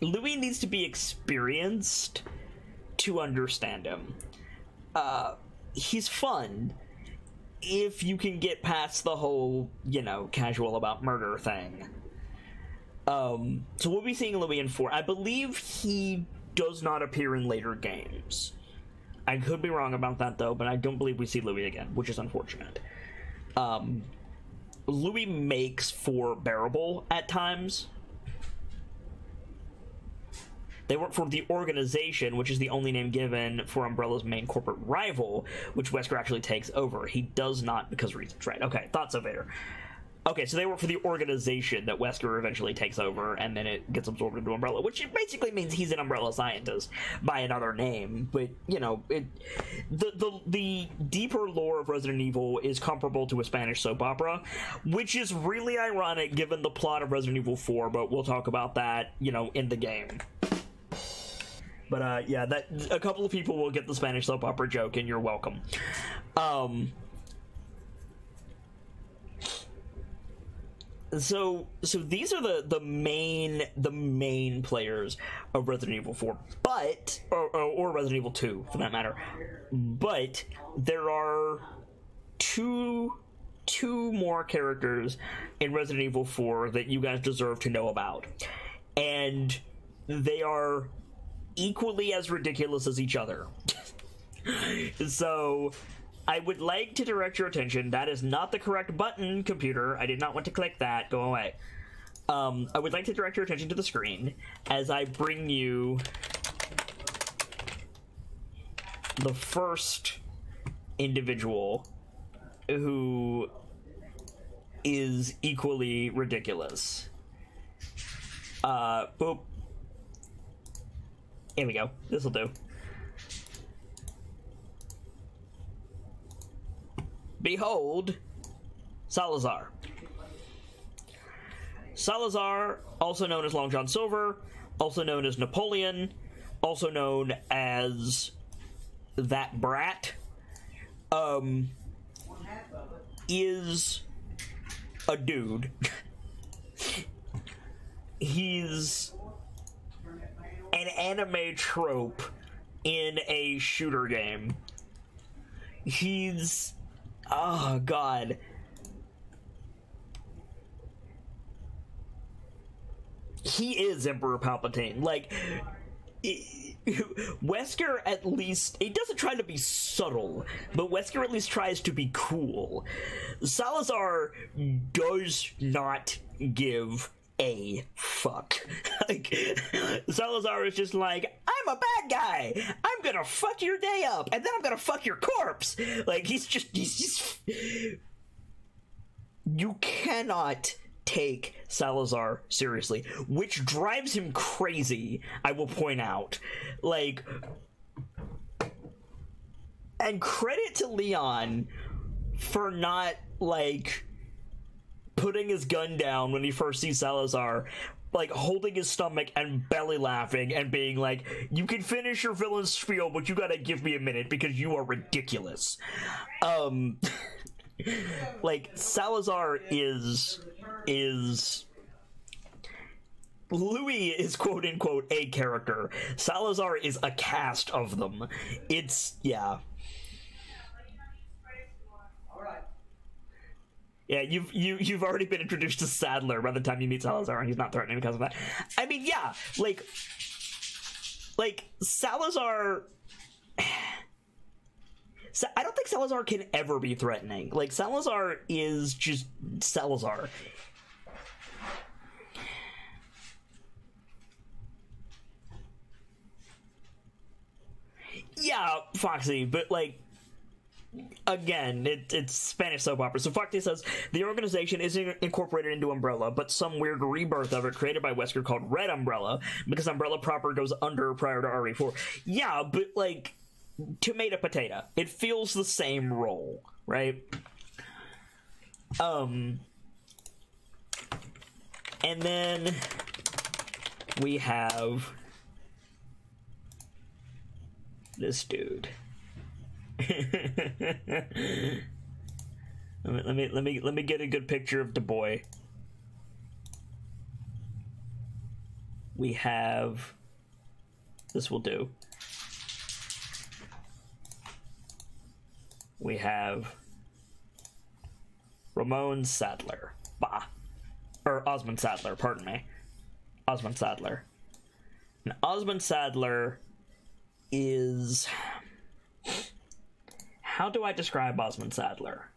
Louis needs to be experienced to understand him. He's fun if you can get past the whole, casual about murder thing. So we'll be seeing Louis in 4. I believe he does not appear in later games. I could be wrong about that, though, but I don't believe we see Louis again, which is unfortunate. Louis makes 4 bearable at times. They work for the Organization, which is the only name given for Umbrella's main corporate rival, which Wesker actually takes over. He does not because of reasons, right? Okay, thought so, Vader. Okay, so they work for the Organization that Wesker eventually takes over, and then it gets absorbed into Umbrella, which basically means he's an Umbrella scientist by another name. But, the deeper lore of Resident Evil is comparable to a Spanish soap opera, which is really ironic given the plot of Resident Evil 4, but we'll talk about that, in the game. But, yeah, a couple of people will get the Spanish soap opera joke, and you're welcome. So these are the main players of Resident Evil 4, but or Resident Evil 2 for that matter. But there are two more characters in Resident Evil 4 that you guys deserve to know about, and they are equally as ridiculous as each other. So I would like to direct your attention. That is not the correct button, computer. I did not want to click that. Go away. I would like to direct your attention to the screen as I bring you the first individual who is equally ridiculous. Boop. Here we go. This'll do. Behold, Salazar. Salazar, also known as Long John Silver, also known as Napoleon, also known as that brat. is a dude. He's an anime trope in a shooter game. He's... oh, God. He is Emperor Palpatine. Like, Wesker at least... he doesn't try to be subtle, but Wesker at least tries to be cool. Salazar does not give a fuck. Like, Salazar is just like, I'm a bad guy. I'm gonna fuck your day up, and then I'm gonna fuck your corpse. Like, he's just... you cannot take Salazar seriously, which drives him crazy, I will point out. Like, and credit to Leon for not, like, putting his gun down when he first sees Salazar, like, holding his stomach and belly laughing and being like, you can finish your villain spiel, but you gotta give me a minute because you are ridiculous. Like, Salazar is Louis is quote-unquote a character. Salazar is a cast of them. It's... yeah. Yeah, you've already been introduced to Sadler by the time you meet Salazar, and he's not threatening because of that. I mean, yeah, like Salazar... I don't think Salazar can ever be threatening. Like, Salazar is just Salazar. Yeah, Foxy, but, like, again, it's Spanish soap opera. So Foxy says, the organization isn't incorporated into Umbrella, but some weird rebirth of it created by Wesker called Red Umbrella, because Umbrella proper goes under prior to RE4. Yeah, but, like... tomato potato. It feels the same role, right? And then we have this dude. let me get a good picture of the boy. We have... this will do. We have Ramon Sadler. Or Osmond Sadler, pardon me. Osmond Sadler. And Osmond Sadler is... how do I describe Osmond Sadler?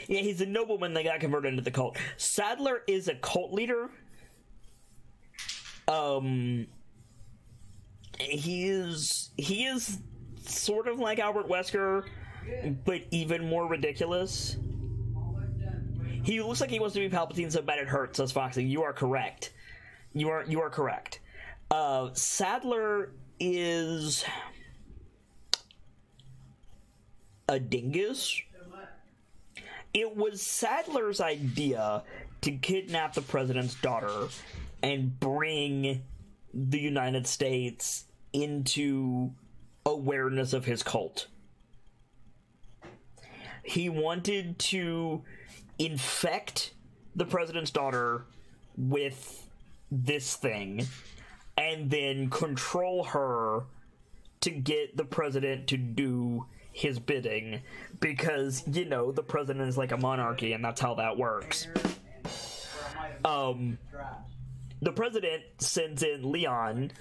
Yeah, he's a nobleman that got converted into the cult. Sadler is a cult leader. He is sort of like Albert Wesker, but even more ridiculous. He looks like he wants to be Palpatine so bad it hurts, says Foxy. You are correct. You are correct. Sadler is a dingus. It was Sadler's idea to kidnap the president's daughter and bring the United States into awareness of his cult. He wanted to infect the president's daughter with this thing and then control her to get the president to do his bidding, because, you know, the president is like a monarchy and that's how that works. The president sends in Leon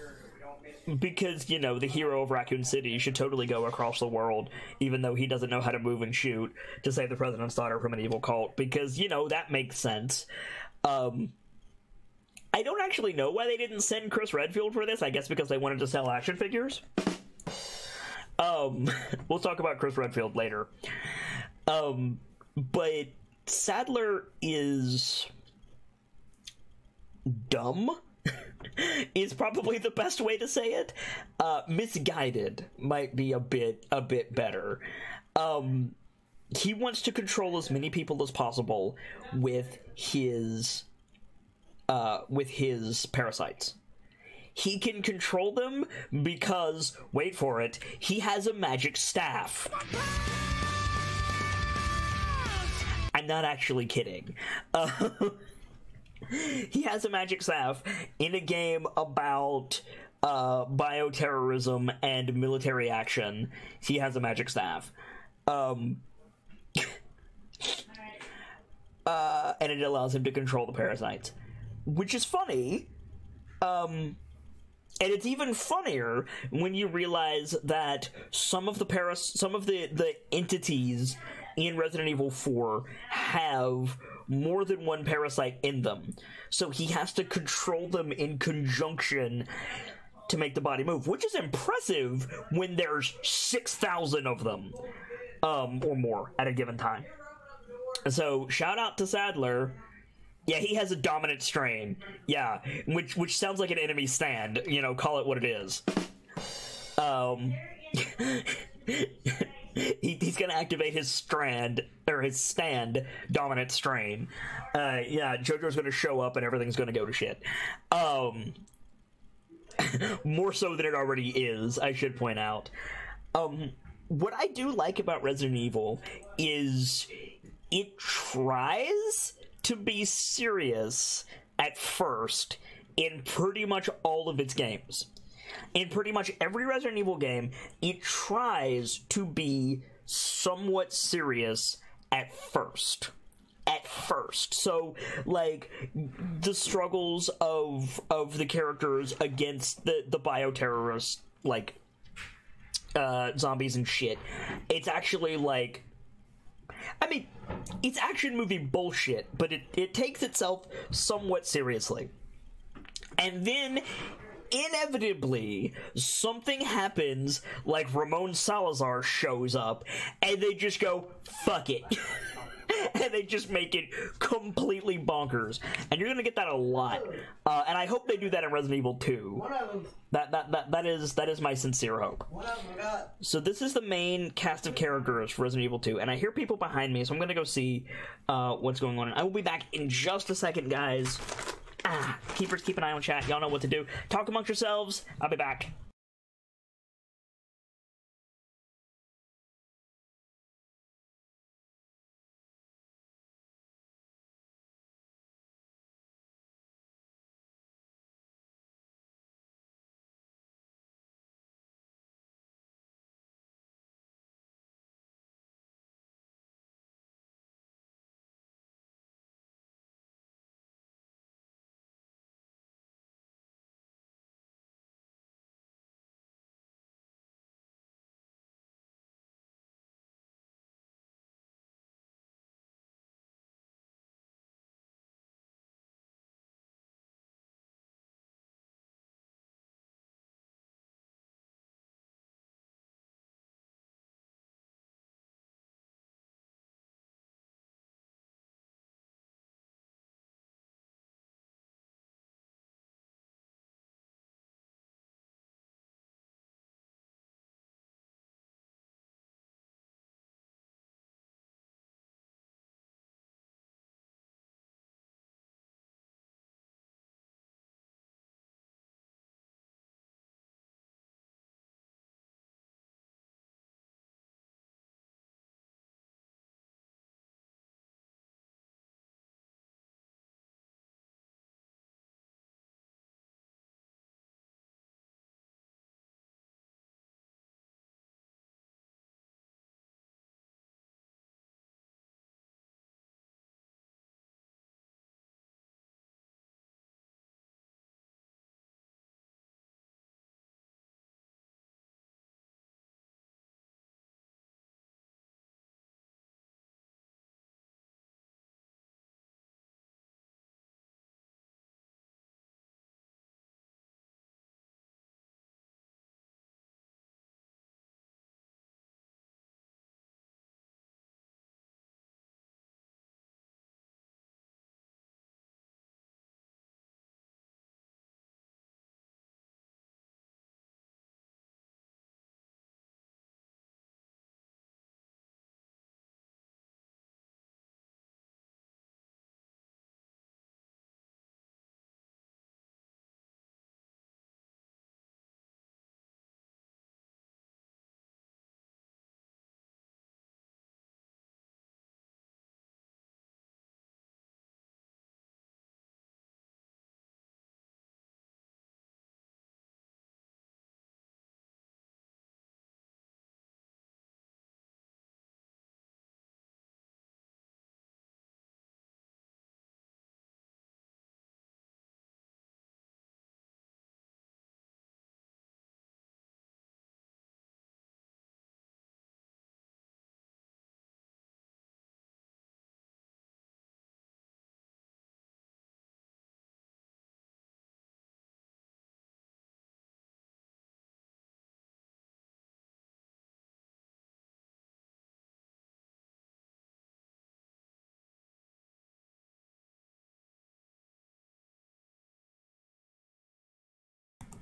because, you know, the hero of Raccoon City should totally go across the world, even though he doesn't know how to move and shoot, to save the president's daughter from an evil cult, because, you know, that makes sense. I don't actually know why they didn't send Chris Redfield for this. I guess because they wanted to sell action figures. We'll talk about Chris Redfield later. But Sadler is dumb is probably the best way to say it. Misguided might be a bit better. He wants to control as many people as possible with his parasites. he can control them because, wait for it, he has a magic staff. I'm not actually kidding. He has a magic staff in a game about bioterrorism and military action. He has a magic staff. And it allows him to control the parasites, which is funny. And it's even funnier when you realize that some of the entities in Resident Evil 4 have more than one parasite in them. So he has to control them in conjunction to make the body move, which is impressive when there's 6,000 of them, or more at a given time. So shout out to Sadler. Yeah, he has a dominant strain. Yeah, which sounds like an enemy stand. You know, call it what it is. He's gonna activate his stand dominant strain. Yeah, JoJo's gonna show up and everything's gonna go to shit. More so than it already is, I should point out. What I do like about Resident Evil is it tries to be serious at first in pretty much all of its games. In pretty much every Resident Evil game, it tries to be somewhat serious at first. So, like, the struggles of the characters against the bioterrorists, like, zombies and shit. It's actually, like, I mean, it's action movie bullshit, but it takes itself somewhat seriously. And then, inevitably, something happens, like Ramon Salazar shows up, and they just go, fuck it. And they just make it completely bonkers. And you're gonna get that a lot. And I hope they do that in Resident Evil 2. One of them. That is my sincere hope. One of them got. So this is the main cast of characters for Resident Evil 2, and I hear people behind me, so I'm gonna go see what's going on. I will be back in just a second, guys. Keep an eye on chat. Y'all know what to do. Talk amongst yourselves. I'll be back.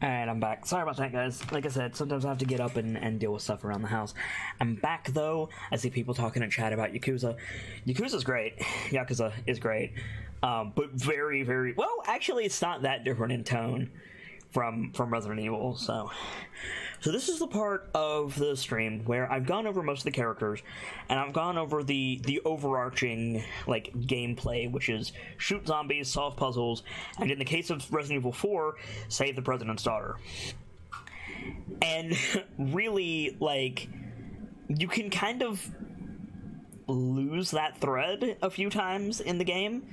Alright, I'm back. Sorry about that, guys. Like I said, sometimes I have to get up and deal with stuff around the house. I'm back, though. I see people talking in chat about Yakuza. Yakuza's great. Yakuza is great. But very, very... Well, actually, it's not that different in tone from Resident Evil, so... So this is the part of the stream where I've gone over most of the characters, and I've gone over the overarching, like, gameplay, which is shoot zombies, solve puzzles, and in the case of Resident Evil 4, save the President's daughter. And really, like, you can kind of lose that thread a few times in the game.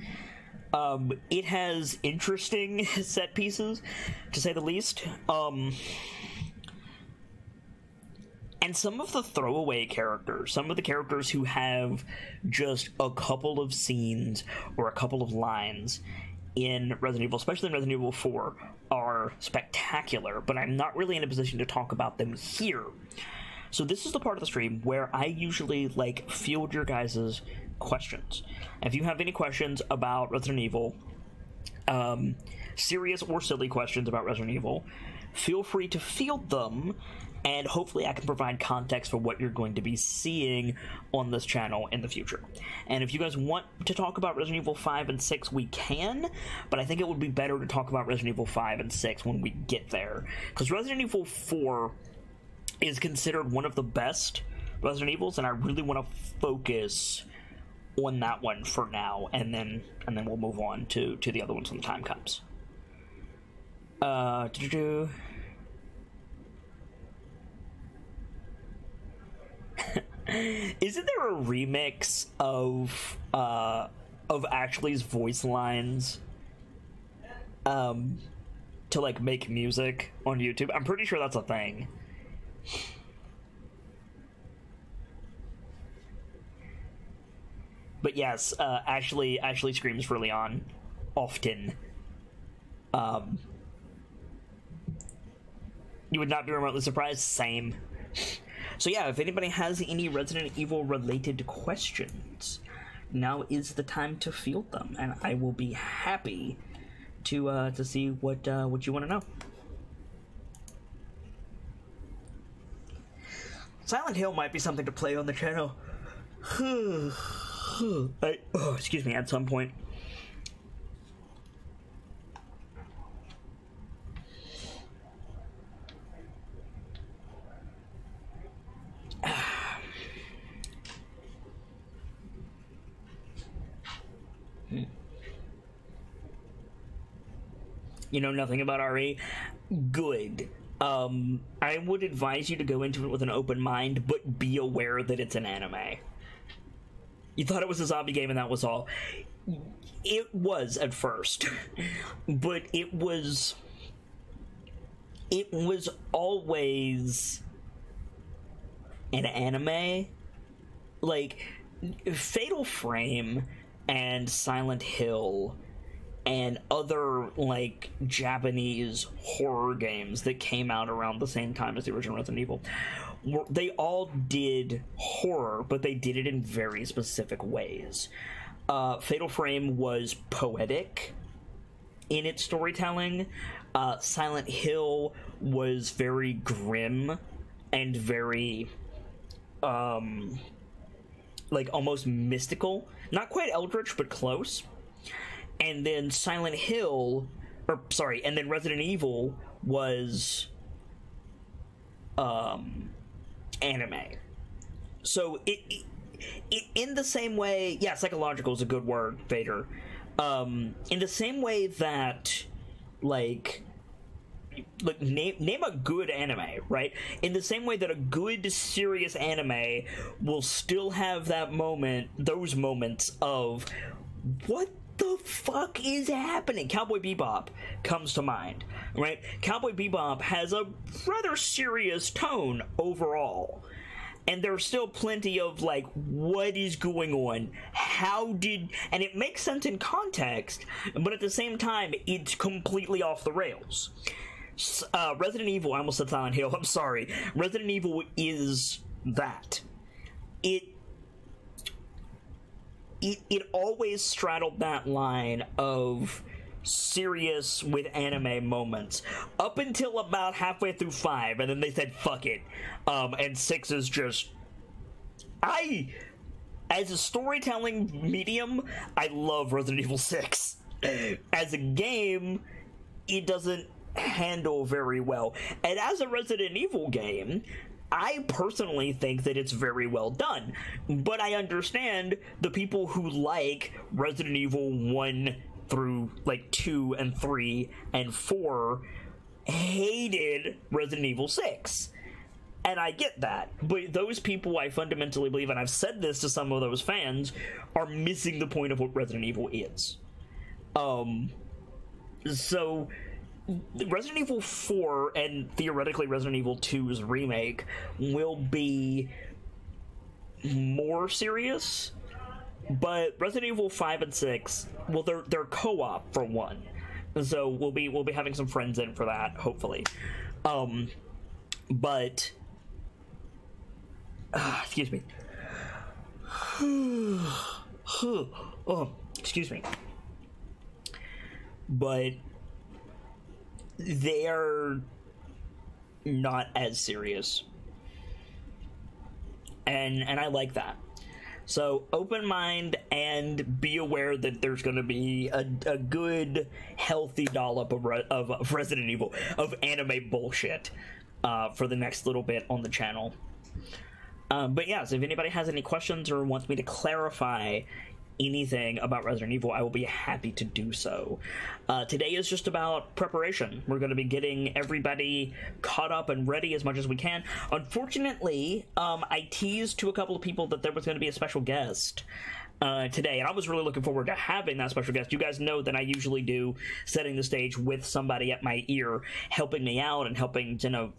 It has interesting set pieces, to say the least. And some of the throwaway characters, some of the characters who have just a couple of scenes or a couple of lines in Resident Evil, especially in Resident Evil 4, are spectacular, but I'm not really in a position to talk about them here. So this is the part of the stream where I usually, like, field your guys' questions. If you have any questions about Resident Evil, serious or silly questions about Resident Evil, feel free to field them, and hopefully I can provide context for what you're going to be seeing on this channel in the future. And if you guys want to talk about Resident Evil 5 and 6, we can, but I think it would be better to talk about Resident Evil 5 and 6 when we get there. Because Resident Evil 4 is considered one of the best Resident Evils, and I really want to focus on that one for now, and then we'll move on to the other ones when the time comes. Isn't there a remix of Ashley's voice lines to, like, make music on YouTube? I'm pretty sure that's a thing. But yes, Ashley screams for Leon often. You would not be remotely surprised? Same. So yeah, if anybody has any Resident Evil related questions, now is the time to field them, and I will be happy to see what you want to know. Silent Hill might be something to play on the channel. Excuse me, at some point. You know nothing about RE? Good. I would advise you to go into it with an open mind, but be aware that it's an anime. You thought it was a zombie game and that was all. It was at first, but it was always an anime. Like, Fatal Frame and Silent Hill and other, like, Japanese horror games that came out around the same time as the original Resident Evil, they all did horror, but they did it in very specific ways. Fatal Frame was poetic in its storytelling. Silent Hill was very grim and very, like, almost mystical. Not quite eldritch, but close. And then Silent Hill, and then Resident Evil was anime. So it in the same way, yeah, psychological is a good word, Vader. In the same way that, like name a good anime, right? In the same way that a good serious anime will still have that moment, those moments of what the fuck is happening? Cowboy Bebop comes to mind, right? Cowboy Bebop has a rather serious tone overall, and there's still plenty of, like, what is going on? And it makes sense in context, but at the same time, it's completely off the rails. Resident Evil, I almost said Silent Hill, I'm sorry. Resident Evil is that. It always straddled that line of serious with anime moments up until about halfway through 5, and then they said fuck it. And 6 is just, as a storytelling medium, I love Resident Evil 6. As a game, it doesn't handle very well. And as a Resident Evil game, I personally think that it's very well done. But I understand the people who like Resident Evil 1 through like 2 and 3 and 4 hated Resident Evil 6. And I get that, but those people, I fundamentally believe, and I've said this to some of those fans, are missing the point of what Resident Evil is. So Resident Evil 4 and theoretically Resident Evil 2's remake will be more serious, but Resident Evil 5 and 6, well, they're co-op for one, so we'll be having some friends in for that, hopefully. But excuse me. Oh, excuse me. But they're not as serious. And I like that. So open mind and be aware that there's going to be a good, healthy dollop of Resident Evil, of anime bullshit for the next little bit on the channel. But yes, if anybody has any questions or wants me to clarify anything about Resident Evil, I will be happy to do so. Today is just about preparation. We're going to be getting everybody caught up and ready as much as we can. Unfortunately, I teased to a couple of people that there was going to be a special guest today, and I was really looking forward to having that special guest. You guys know that I usually do setting the stage with somebody at my ear, helping me out and helping to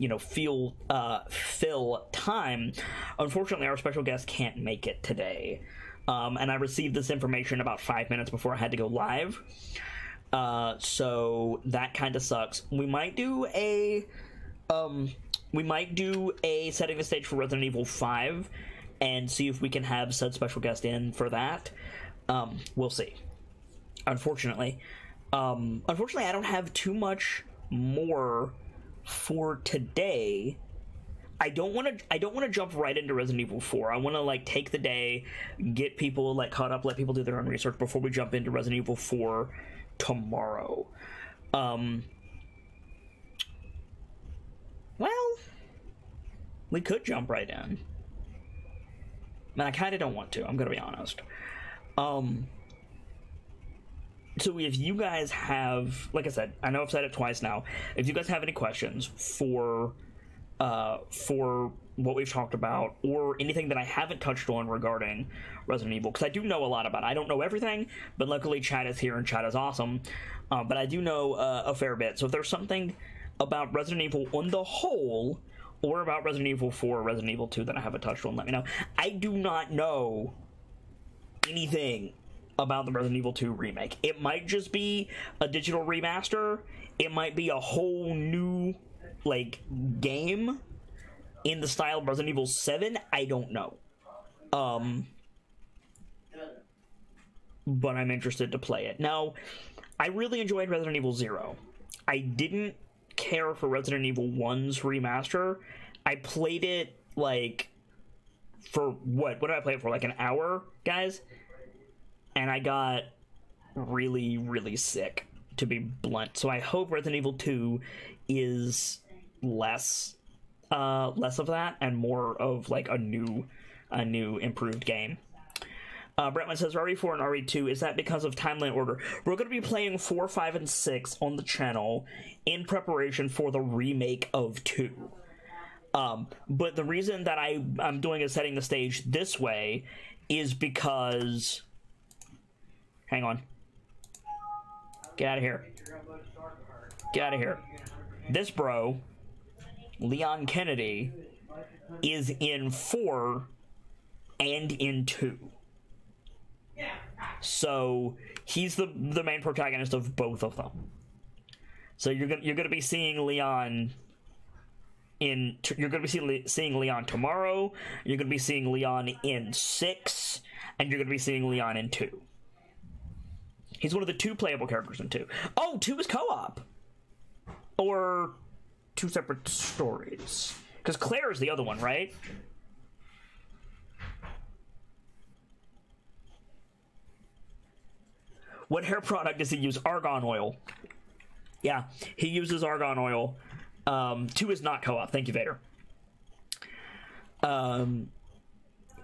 fill time. Unfortunately, our special guest can't make it today, and I received this information about 5 minutes before I had to go live. So that kind of sucks. We might do a setting the stage for Resident Evil 5 and see if we can have said special guest in for that. We'll see. Unfortunately, I don't have too much more for today. I don't want to jump right into Resident Evil 4. I want to take the day, get people caught up, let people do their own research before we jump into Resident Evil 4 tomorrow. Well, we could jump right in. Man, I kind of don't want to, I'm gonna be honest. So if you guys have, like I said, I know I've said it twice now, if you guys have any questions for what we've talked about, or anything that I haven't touched on regarding Resident Evil, because I do know a lot about it. I don't know everything, but luckily Chad is here and Chad is awesome. But I do know a fair bit. So if there's something about Resident Evil on the whole, or about Resident Evil 4 or Resident Evil 2 that I haven't touched on, let me know. I do not know anything about the Resident Evil 2 remake. It might just be a digital remaster. It might be a whole new, game in the style of Resident Evil 7. I don't know. But I'm interested to play it. Now, I really enjoyed Resident Evil 0. I didn't care for Resident Evil 1's remaster. I played it for what did I play it for, an hour, guys? And I got really, really sick, to be blunt. So I hope Resident Evil 2 is less of that and more of a new improved game. Brentman says RE4 and RE2, is that because of timeline order? We're going to be playing 4, 5, and 6 on the channel in preparation for the remake of 2. But the reason that I'm doing a setting the stage this way is because... Hang on. Get out of here. Get out of here. This bro, Leon Kennedy, is in 4 and in 2. So he's the main protagonist of both of them. So you're gonna be seeing Leon seeing Leon tomorrow. You're gonna be seeing Leon in 6, and you're gonna be seeing Leon in 2. He's one of the 2 playable characters in 2. Oh, 2 is co-op. Or 2 separate stories. Because Claire is the other one, right? What hair product does he use? Argan oil. Yeah, he uses argan oil. 2 is not co-op. Thank you, Vader.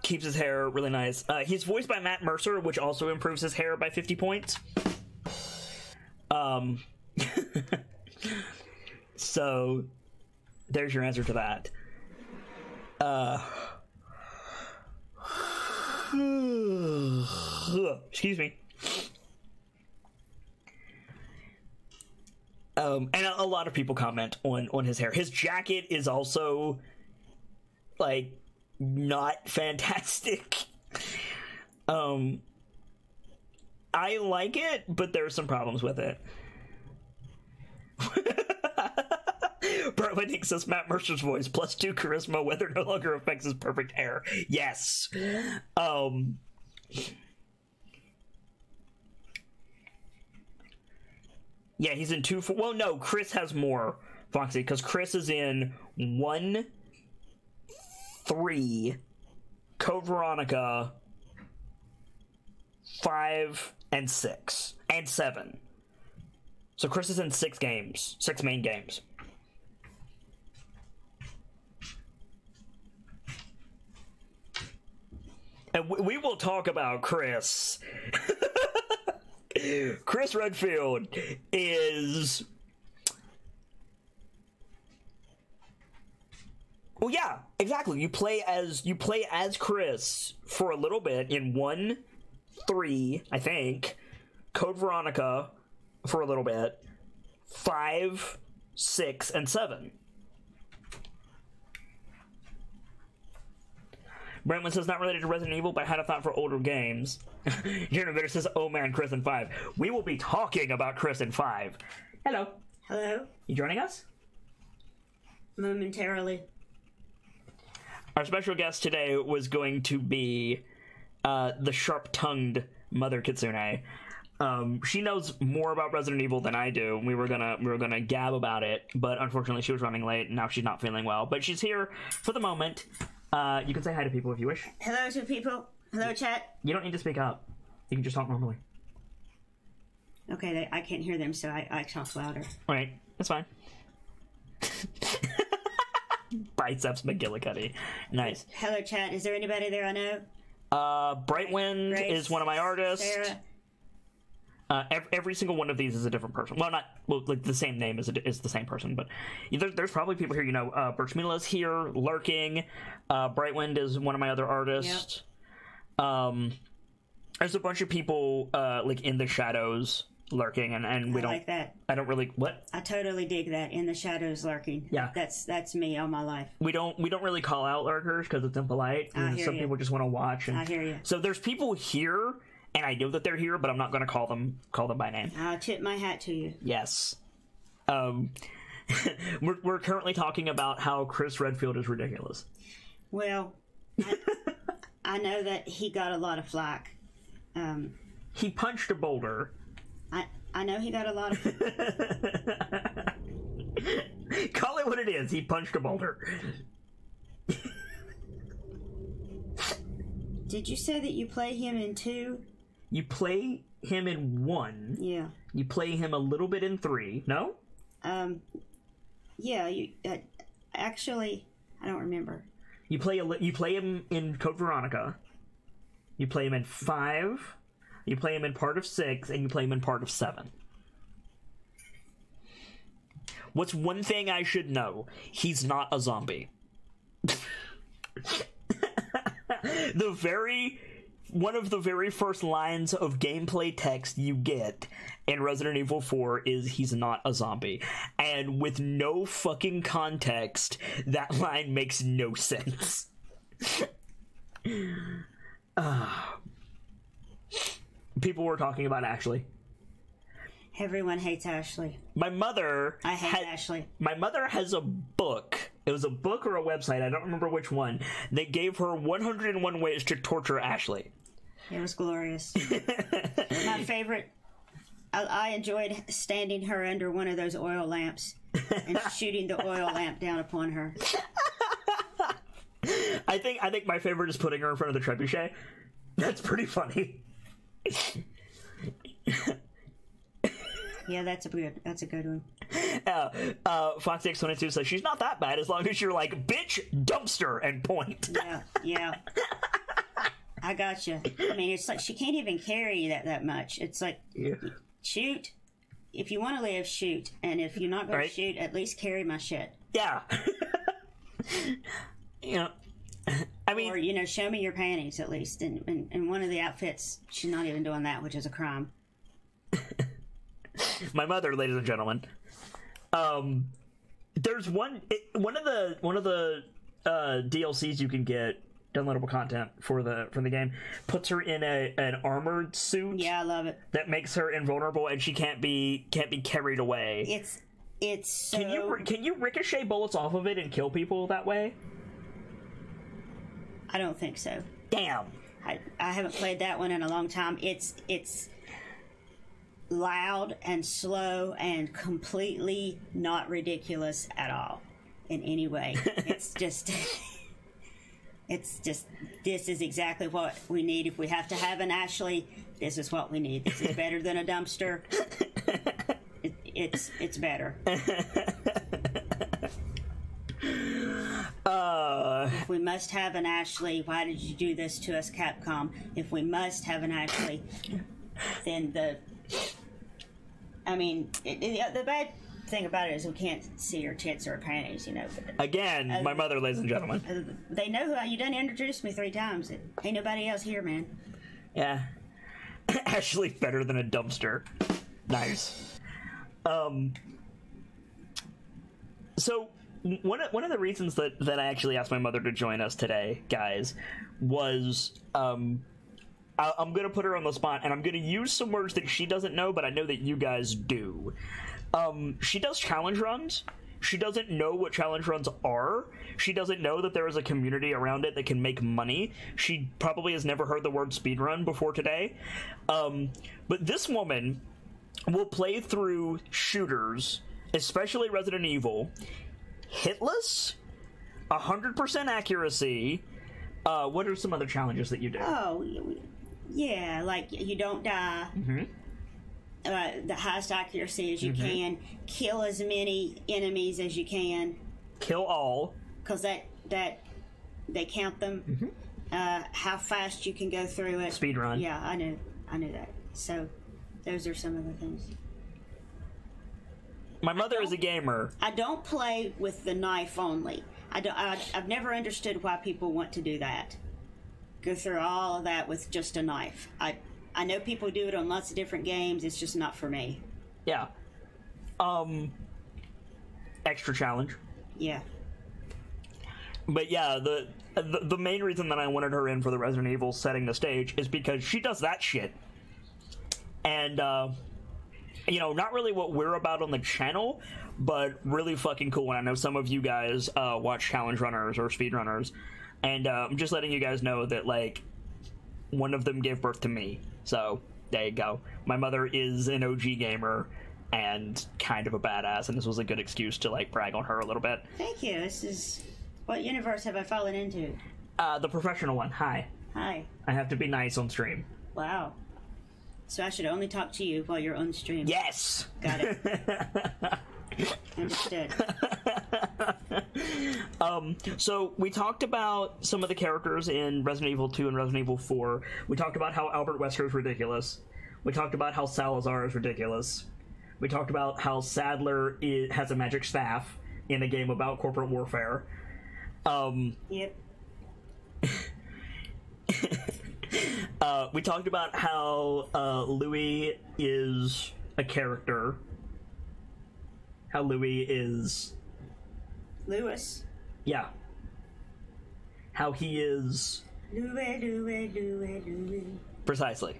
Keeps his hair really nice. He's voiced by Matt Mercer, which also improves his hair by 50 points. So, there's your answer to that. Excuse me. And a lot of people comment on his hair. His jacket is also, like, not fantastic. I like it, but there's some problems with it. Bartley says Matt Mercer's voice plus 2 charisma, weather no longer affects his perfect hair. Yes. Yeah, he's in 2. Well, no, Chris has more, Foxy, because Chris is in 1, 3, Code Veronica, 5, and 6, and 7. So Chris is in 6 games, 6 main games. And we will talk about Chris. Chris Redfield is... Well, yeah, exactly. You play as Chris for a little bit in 1, 3, I think. Code Veronica for a little bit. 5, 6, and 7. Brentman says, not related to Resident Evil, but I had a thought for older games. Jeremy Vitter says, oh man, Chris in 5. We will be talking about Chris in 5. Hello. Hello. You joining us? Momentarily. Our special guest today was going to be the sharp-tongued Mother Kitsune. She knows more about Resident Evil than I do. We were gonna gab about it, but unfortunately she was running late, and now she's not feeling well. But she's here for the moment. You can say hi to people if you wish. Hello to people. Hello, chat. You don't need to speak up. You can just talk normally. Okay, I can't hear them, so I talk louder. All right, that's fine. Biceps McGillicuddy. Nice. Hello, chat. Is there anybody there I know? Brightwind Grace, is one of my artists. Sarah. Every single one of these is a different person. Well, like the same name is the same person, but there's probably people here. You know, Birch Mila's here, lurking. Brightwind is one of my other artists. Yep. There's a bunch of people like in the shadows lurking, and we don't like that. I don't really what I totally dig that, in the shadows lurking. Yeah, that's me all my life. We don't really call out lurkers because it's impolite. And some people just want to watch. And I hear you. So there's people here. And I know that they're here, but I'm not going to call them by name. I'll tip my hat to you. Yes. We're currently talking about how Chris Redfield is ridiculous. Well, I know that he got a lot of flack. He punched a boulder. I know he got a lot of... Call it what it is. He punched a boulder. Did you say that you play him in 2? You play him in 1. Yeah. You play him a little bit in 3. No? Yeah. You actually, I don't remember. You play him in Code Veronica. You play him in 5. You play him in part of 6, and you play him in part of 7. What's one thing I should know? He's not a zombie. One of the very first lines of gameplay text you get in Resident Evil 4 is he's not a zombie. And with no fucking context, that line makes no sense. People were talking about Ashley. Everyone hates Ashley. My mother... I hate Ashley. My mother has a book. It was a book or a website, I don't remember which one. They gave her 101 ways to torture Ashley. It was glorious. My favorite I enjoyed standing her under one of those oil lamps and shooting the oil lamp down upon her. I think my favorite is putting her in front of the trebuchet. That's pretty funny. Yeah, that's a good one. FoxX22 says she's not that bad as long as you're like, bitch, dumpster, and point. Yeah. I gotcha. I mean, it's like she can't even carry that much. It's like, shoot. If you want to live, shoot. And if you're not going to shoot, at least carry my shit. Yeah. I mean... Or, show me your panties, at least. And one of the outfits, she's not even doing that, which is a crime. My mother, ladies and gentlemen. There's one of the DLCs you can get, downloadable content from the game, puts her in an armored suit. Yeah, I love it. That makes her invulnerable, and she can't be carried away. It's so... Can you ricochet bullets off of it and kill people that way? I don't think so. Damn. I haven't played that one in a long time. It's loud and slow and completely not ridiculous at all in any way. It's just this is exactly what we need. If we have to have an Ashley, this is what we need. This is better than a dumpster. It's better. If we must have an Ashley, why did you do this to us, Capcom? If we must have an Ashley, then the bad thing about it is we can't see her tits or her panties, But, again, my mother, ladies and gentlemen. They know who you done introduced me 3 times. Ain't nobody else here, man. Yeah. Ashley better than a dumpster. Nice. So one of the reasons that I actually asked my mother to join us today, guys, was I'm going to put her on the spot, and I'm going to use some words that she doesn't know, but I know that you guys do. She does challenge runs. She doesn't know what challenge runs are. She doesn't know that there is a community around it that can make money. She probably has never heard the word speedrun before today. But this woman will play through shooters, especially Resident Evil, hitless, 100% accuracy. What are some other challenges that you do? Oh, yeah, like you don't die. Mm-hmm. The highest accuracy as you can. Kill as many enemies as you can. Kill all. Because that they count them. Mm-hmm. How fast you can go through it. Speedrun. Yeah, I knew that. So those are some of the things. My mother is a gamer. I don't play with the knife only. I've never understood why people want to do that. Go through all of that with just a knife. I know people do it on lots of different games. It's just not for me. Yeah. Extra challenge. Yeah. But yeah, the main reason that I wanted her in for the Resident Evil setting the stage is because she does that shit. And, not really what we're about on the channel, but really fucking cool. And I know some of you guys watch challenge runners or speedrunners. And I'm just letting you guys know that, like, one of them gave birth to me. So, there you go. My mother is an OG gamer and kind of a badass, and this was a good excuse to, like, brag on her a little bit. Thank you. This is... What universe have I fallen into? The professional one. Hi. Hi. I have to be nice on stream. Wow. So I should only talk to you while you're on stream? Yes! Got it. Understood. So we talked about some of the characters in Resident Evil 2 and Resident Evil 4. We talked about how Albert Wesker is ridiculous. We talked about how Salazar is ridiculous. We talked about how Sadler has a magic staff in a game about corporate warfare. Yep. We talked about how Louis is a character. How Louis is... Lewis. Yeah. How he is... Louis. Precisely.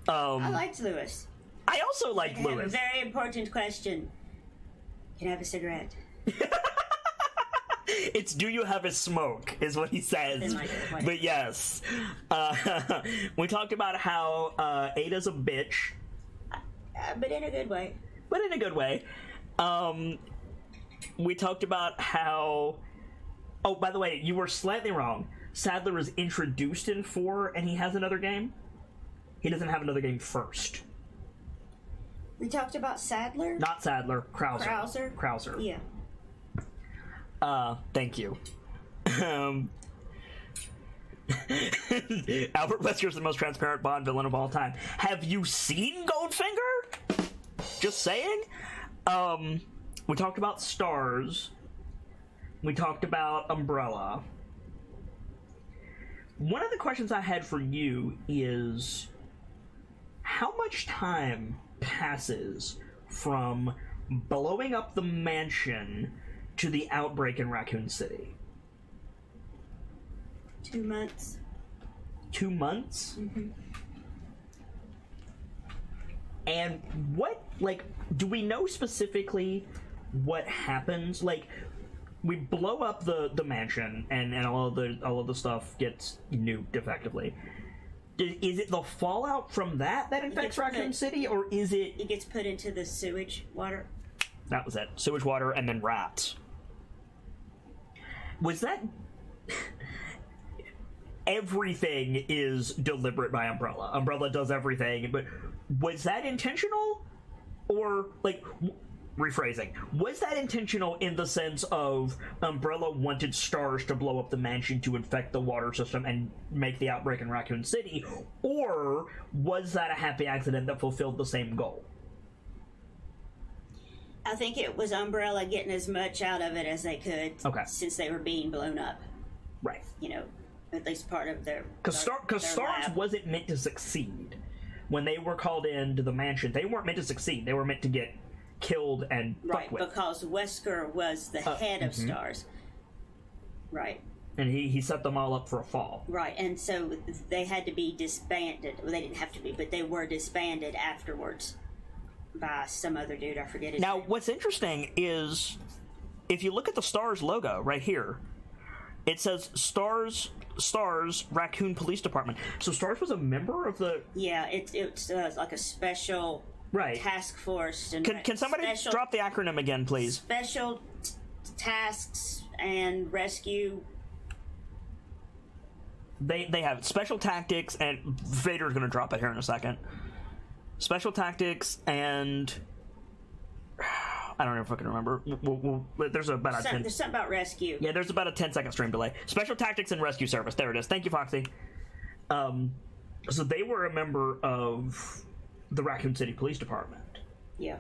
I liked Lewis. I also liked I have Lewis. a very important question. Can I have a cigarette? It's do you have a smoke, is what he says. But yes. We talked about how Ada's a bitch. But in a good way. But in a good way. We talked about how... Oh, by the way, you were slightly wrong. Sadler is introduced in 4, and he has another game. He doesn't have another game first. We talked about Sadler? Not Sadler. Krauser. Krauser? Yeah. Thank you. Albert Wesker's the most transparent Bond villain of all time. Have you seen Goldfinger? Just saying. We talked about Stars. We talked about Umbrella. One of the questions I had for you is, how much time passes from blowing up the mansion to the outbreak in Raccoon City? 2 months. 2 months? Mm-hmm. And what, like, do we know specifically what happens? Like, we blow up the mansion, and all of the stuff gets nuked effectively. Is it the fallout from that infects Raccoon City, or is it... It gets put into the sewage water. That was it. Sewage water and then rats. Was that... Everything is deliberate by Umbrella. Umbrella does everything, but was that intentional? Or, like... Rephrasing. Was that intentional in the sense of Umbrella wanted Stars to blow up the mansion to infect the water system and make the outbreak in Raccoon City? Or was that a happy accident that fulfilled the same goal? I think it was Umbrella getting as much out of it as they could, since they were being blown up. Right. You know, at least part of their... Because Stars wasn't meant to succeed. When they were called into the mansion, they weren't meant to succeed. They were meant to get killed and fucked with. Right, because Wesker was the head of Stars. Right. And he set them all up for a fall. Right, and so they had to be disbanded. Well, they didn't have to be, but they were disbanded afterwards by some other dude. I forget his name. Now, what's interesting is, if you look at the Stars logo right here, it says Stars Raccoon Police Department. So Stars was a member of the... Yeah, it's like a special... Right. Task force. And can somebody drop the acronym again, please? Special Tasks and Rescue. They have Special Tactics, and Vader's going to drop it here in a second. Special Tactics and... I don't even fucking remember. There's about a 10... There's something about Rescue. Yeah, there's about a 10-second stream delay. Special Tactics and Rescue Service. There it is. Thank you, Foxy. So they were a member of the Raccoon City Police Department. Yeah.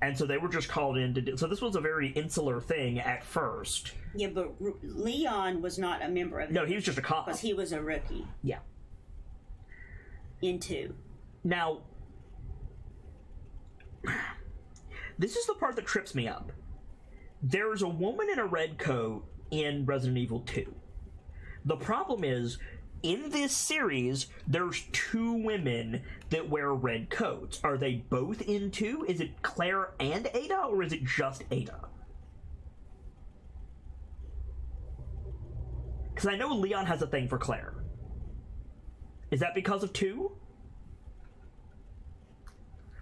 And so they were just called in to do... So this was a very insular thing at first. Yeah, but Leon was not a member of it. No, he was just a cop. Because he was a rookie. Yeah. In 2. Now, this is the part that trips me up. There's a woman in a red coat in Resident Evil 2. The problem is, in this series, there's 2 women that wear red coats. Are they both in 2? Is it Claire and Ada, or is it just Ada? Because I know Leon has a thing for Claire. Is that because of 2?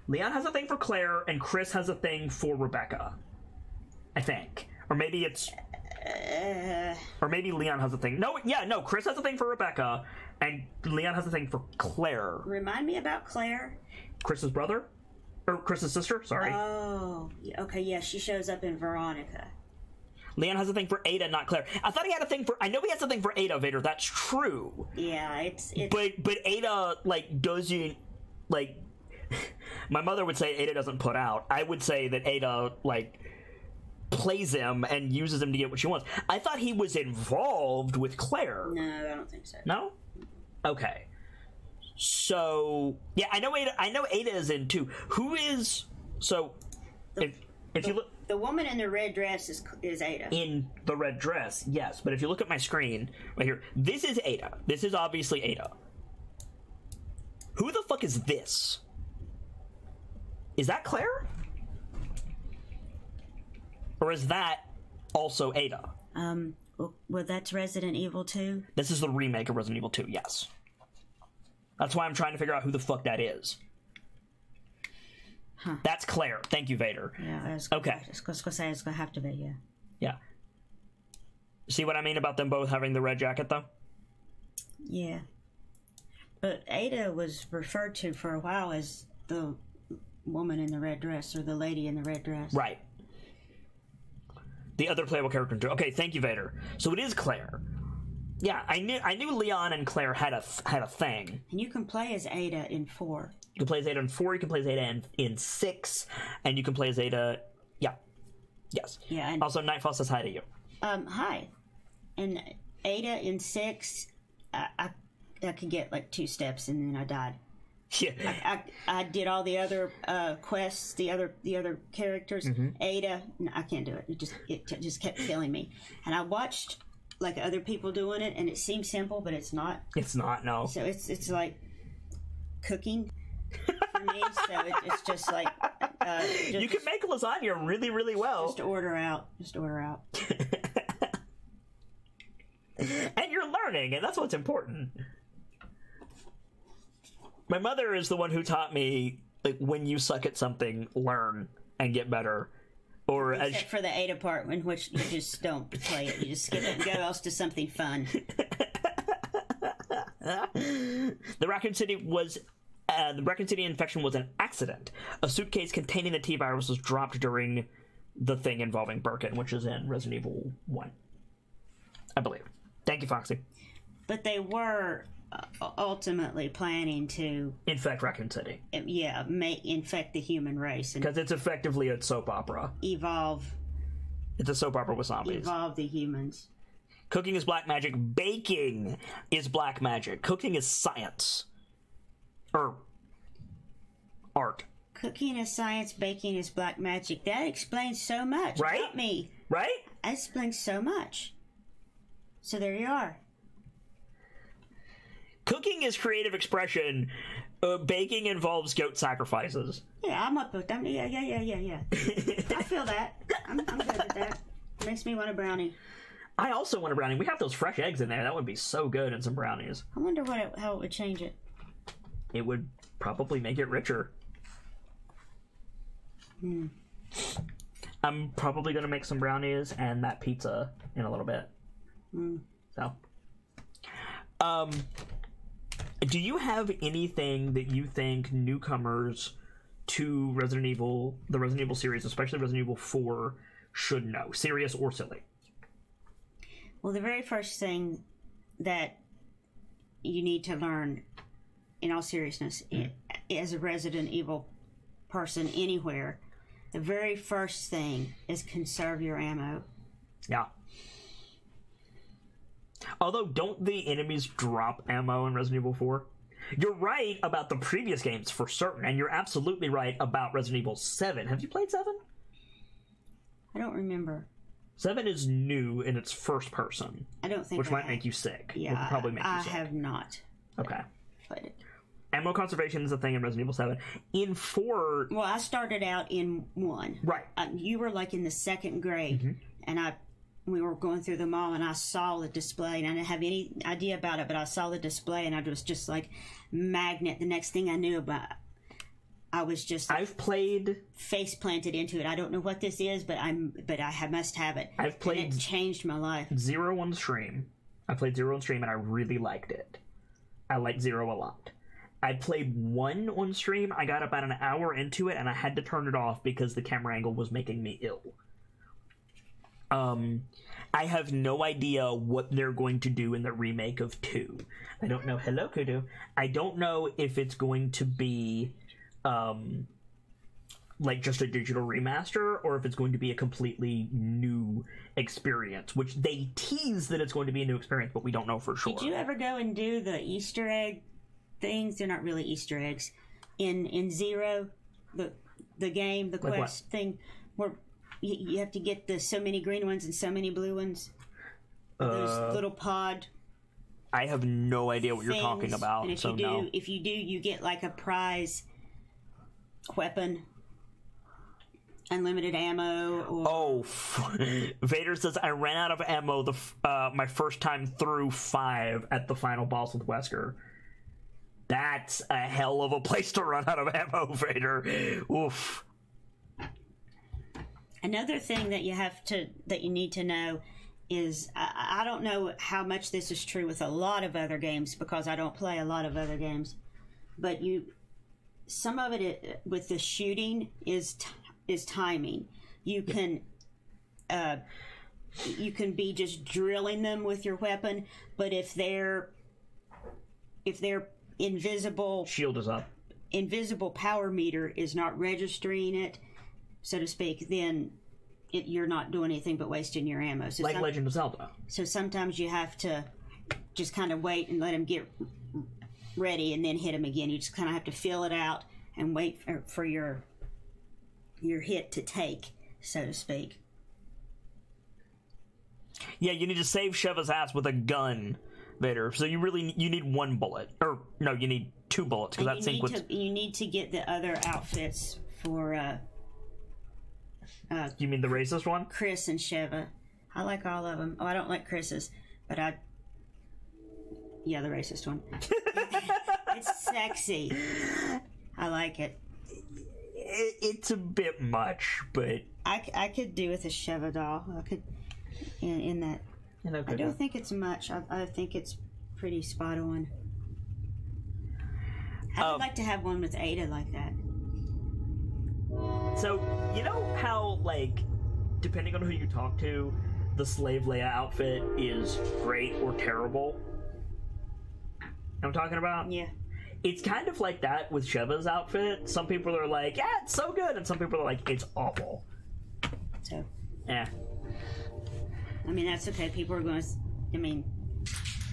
Leon has a thing for Claire, and Chris has a thing for Rebecca. I think. Or maybe it's... Or maybe Leon has a thing. No, Chris has a thing for Rebecca, and Leon has a thing for Claire. Remind me about Claire. Chris's brother? Or Chris's sister, sorry. Oh, okay, yeah, she shows up in Veronica. Leon has a thing for Ada, not Claire. I thought he had a thing for... I know he has a thing for Ada, Vader, that's true. Yeah, it's... But Ada, like, doesn't... Like... My mother would say Ada doesn't put out. I would say that Ada, like... plays him and uses him to get what she wants. I thought he was involved with Claire. No, I don't think so. No? Okay. So yeah, I know Ada is in 2. Who is if you look, the woman in the red dress is Ada. In the red dress, yes. But if you look at my screen right here, this is Ada. This is obviously Ada. Who the fuck is this? Is that Claire? Or is that also Ada? Well, that's Resident Evil 2? This is the remake of Resident Evil 2, yes. That's why I'm trying to figure out who the fuck that is. Huh. That's Claire. Thank you, Vader. Yeah, I was Okay. I was going to say it's going to have to be, yeah. Yeah. See what I mean about them both having the red jacket, though? Yeah. But Ada was referred to for a while as the woman in the red dress, or the lady in the red dress. Right. The other playable character. Okay, thank you, Vader. So it is Claire. Yeah, I knew Leon and Claire had a thing. And you can play as Ada in 4. You can play as Ada in 4, you can play as Ada in 6, and you can play as Ada... Yeah. Yes. Yeah. And, also, Nightfall says hi to you. Hi. And Ada in 6, I could get like 2 steps and then I died. Yeah. I did all the other quests, the other characters. Mm-hmm. Ada, no, I can't do it. It just kept killing me. And I watched like other people doing it, and it seems simple, but it's not. It's not, no. So it's like cooking for me. So it's just like you can make lasagna really, really well. Just order out. And you're learning, and that's what's important. My mother is the one who taught me, like, when you suck at something, learn and get better. Or Except for the Ada part, in which you just don't play it. You just skip it and go else to something fun. The Raccoon City infection was an accident. A suitcase containing the T-virus was dropped during the thing involving Birkin, which is in Resident Evil 1. I believe. Thank you, Foxy. But they were ultimately planning to infect Raccoon City. Infect the human race. Because it's effectively a soap opera. Evolve. It's a soap opera with zombies. Evolve the humans. Cooking is black magic. Baking is black magic. Cooking is science. Or art. Cooking is science. Baking is black magic. That explains so much about me. Right? That explains so much. So there you are. Cooking is creative expression. Baking involves goat sacrifices. Yeah, I'm up with them. Yeah. I feel that. I'm good at that. Makes me want a brownie. I also want a brownie. We have those fresh eggs in there. That would be so good in some brownies. I wonder how it would change it. It would probably make it richer. I'm probably going to make some brownies and that pizza in a little bit. So. Do you have anything that you think newcomers to the Resident Evil series, especially Resident Evil 4, should know, serious or silly? Well, the very first thing that you need to learn, in all seriousness, as a Resident Evil person anywhere, the very first thing is conserve your ammo. Yeah. Although, don't the enemies drop ammo in Resident Evil 4? You're right about the previous games for certain, and you're absolutely right about Resident Evil 7. Have you played 7? I don't remember. 7 is new in its first person. I don't think which might make you sick. Yeah, would probably make you sick. I have not. Okay. Played it. Ammo conservation is a thing in Resident Evil 7. In 4... Well, I started out in 1. Right. You were like in the 2nd grade, and we were going through the mall, and I saw the display, and I didn't have any idea about it, but I saw the display, and I was just like, magnet. The next thing I knew about I was just I've played face planted into it. I don't know what this is, but I must have it. I've played and it changed my life. 0 on stream. I played 0 on stream and I really liked it. I liked 0 a lot. I played 1 on stream. I got about an hour into it and I had to turn it off because the camera angle was making me ill. I have no idea what they're going to do in the remake of 2. I don't know. Hello, Kudu. I don't know if it's going to be like just a digital remaster or if it's going to be a completely new experience, which they tease that it's going to be a new experience, but we don't know for sure. Did you ever go and do the Easter egg things? They're not really Easter eggs. In 0, the game, the quest thing, where you have to get the so many green ones and so many blue ones. Those little pod. I have no idea what you're talking about. And if you do, you get like a prize weapon, unlimited ammo. Or... Vader says I ran out of ammo my first time through 5 at the final boss with Wesker. That's a hell of a place to run out of ammo, Vader. Oof. Another thing that you need to know is I don't know how much this is true with a lot of other games because I don't play a lot of other games, but some of it with the shooting is timing. You can be just drilling them with your weapon, but if their invisible shield is up, invisible power meter is not registering it, so to speak, then you're not doing anything but wasting your ammo. So like Legend of Zelda. So sometimes you have to just kind of wait and let them get ready and then hit them again. You just kind of have to fill it out and wait for your hit to take, so to speak. Yeah, you need to save Sheva's ass with a gun, Vader. So you need one bullet. Or, no, you need 2 bullets, because that's you need to get the other outfits for... you mean the racist one? Chris and Sheva. I like all of them. Oh, I don't like Chris's, but yeah, the racist one. It's sexy. I like it. It's a bit much, but... I could do with a Sheva doll. I could... In that. I don't think it's much. I think it's pretty spot on. I would like to have one with Ada like that. So, you know how, like, depending on who you talk to, the Slave Leia outfit is great or terrible? I'm talking about? Yeah. It's kind of like that with Sheva's outfit. Some people are like, yeah, it's so good, and some people are like, it's awful. So. Yeah. I mean, that's okay. People are going to...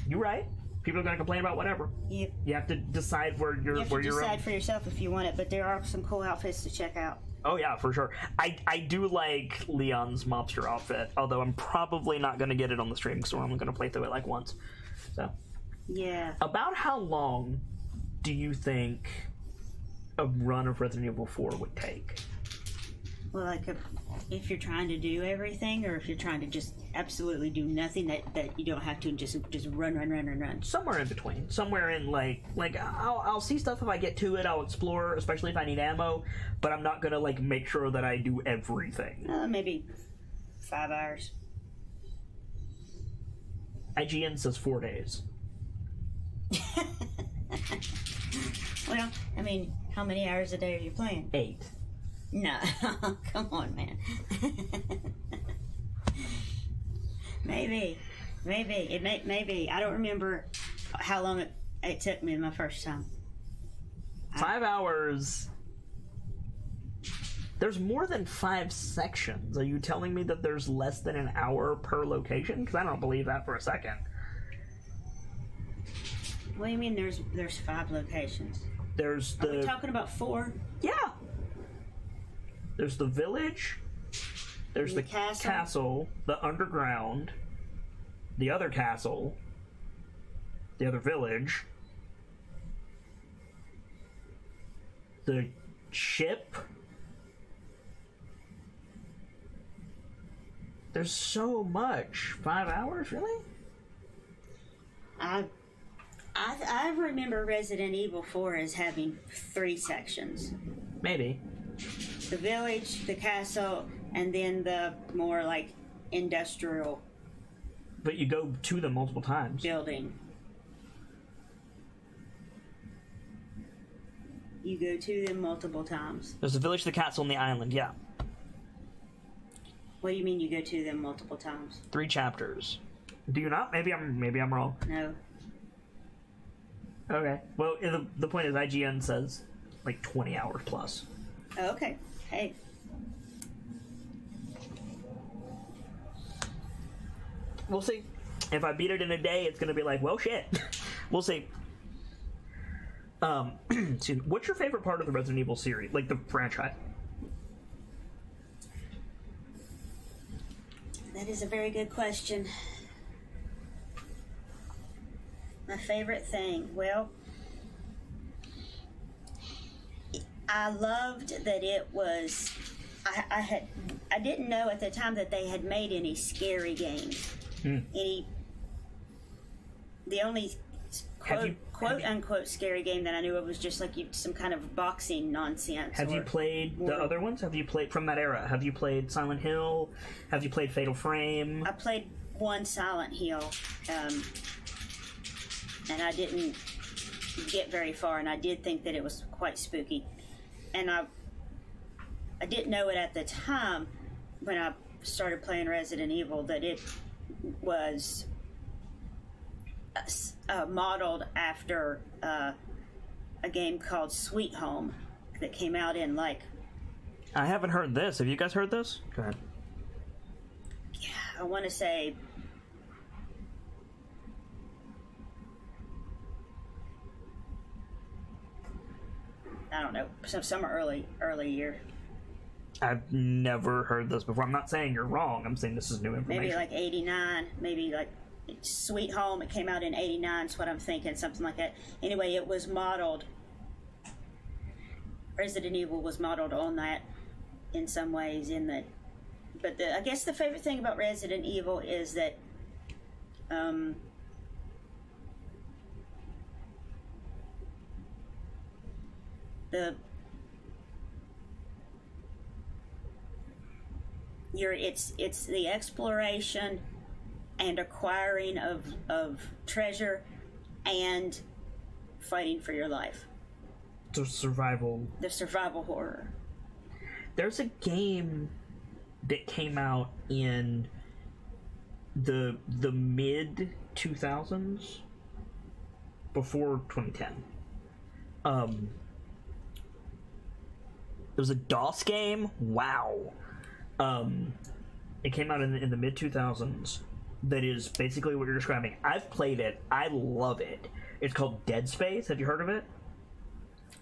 You're right. People are going to complain about whatever. Yep. You have to decide where you're... You have to decide for yourself if you want it, but there are some cool outfits to check out. Oh, yeah, for sure. I do like Leon's mobster outfit, although I'm probably not going to get it on the stream, because we're only going to play through it, like, once. So... Yeah. About how long do you think a run of Resident Evil 4 would take? Well, like if you're trying to do everything, or if you're trying to just absolutely do nothing that you don't have to, just run. Somewhere in between. Somewhere in like I'll see stuff if I get to it. I'll explore, especially if I need ammo. But I'm not gonna like make sure that I do everything. Maybe 5 hours. IGN says 4 days. Well, I mean, how many hours a day are you playing? 8. No, come on, man. Maybe. Maybe. I don't remember how long it took me my first time. 5 hours. There's more than 5 sections. Are you telling me that there's less than an hour per location? Because I don't believe that for a second. What do you mean there's 5 locations? Are we talking about 4? Yeah. There's the village, there's the castle, the underground, the other castle, the other village, the ship. There's so much. 5 hours, really? I remember Resident Evil 4 as having 3 sections. Maybe. The village, the castle, and then the more like industrial. But you go to them multiple times. Building. You go to them multiple times. There's the village, the castle, and the island, yeah. What do you mean you go to them multiple times? 3 chapters. Do you not? Maybe I'm wrong. No. Okay. Well, the point is IGN says like 20 hours plus. Oh, okay. Hey. We'll see. If I beat it in a day, it's gonna be like, well, shit. We'll see. Excuse me. What's your favorite part of the Resident Evil series, like the franchise? That is a very good question. My favorite thing, well, I loved that it was. I didn't know at the time that they had made any scary games. The only quote unquote scary game that I knew of was just like some kind of boxing nonsense. Have you played the other ones? Have you played from that era? Have you played Silent Hill? Have you played Fatal Frame? I played one Silent Hill, and I didn't get very far, and I did think that it was quite spooky. And I didn't know it at the time when I started playing Resident Evil that it was modeled after a game called Sweet Home that came out in like... I haven't heard this. Have you guys heard this? Go ahead. Yeah, I want to say... I don't know, some early year. I've never heard this before. I'm not saying you're wrong. I'm saying this is new information. Maybe like 89, maybe like Sweet Home. It came out in 89 is what I'm thinking, something like that. Anyway, it was modeled... Resident Evil was modeled on that in some ways. But I guess the favorite thing about Resident Evil is that it's the exploration and acquiring of treasure and fighting for your life. The survival horror. There's a game that came out in the mid 2000s, before 2010. It was a DOS game. Wow. It came out in the mid 2000s. That is basically what you're describing. I've played it. I love it. It's called Dead Space. Have you heard of it?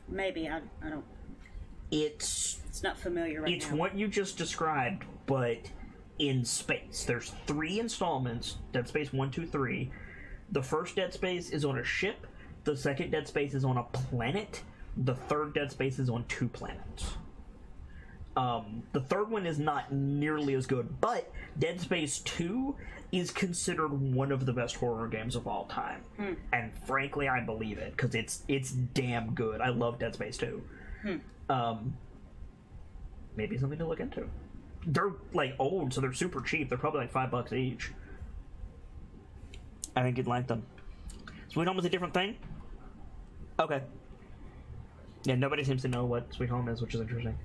Maybe. I don't. It's not familiar right now. It's what you just described, but in space. There's 3 installments. Dead Space 1, 2, 3. The first Dead Space is on a ship. The second Dead Space is on a planet. The third Dead Space is on 2 planets. The third one is not nearly as good, but Dead Space 2 is considered one of the best horror games of all time. And frankly, I believe it, because it's damn good. I love Dead Space 2. Maybe something to look into. They're, like, old, so they're super cheap. They're probably like $5 each. I think you'd like them. Sweet Home is a different thing? Okay. Yeah, nobody seems to know what Sweet Home is, which is interesting.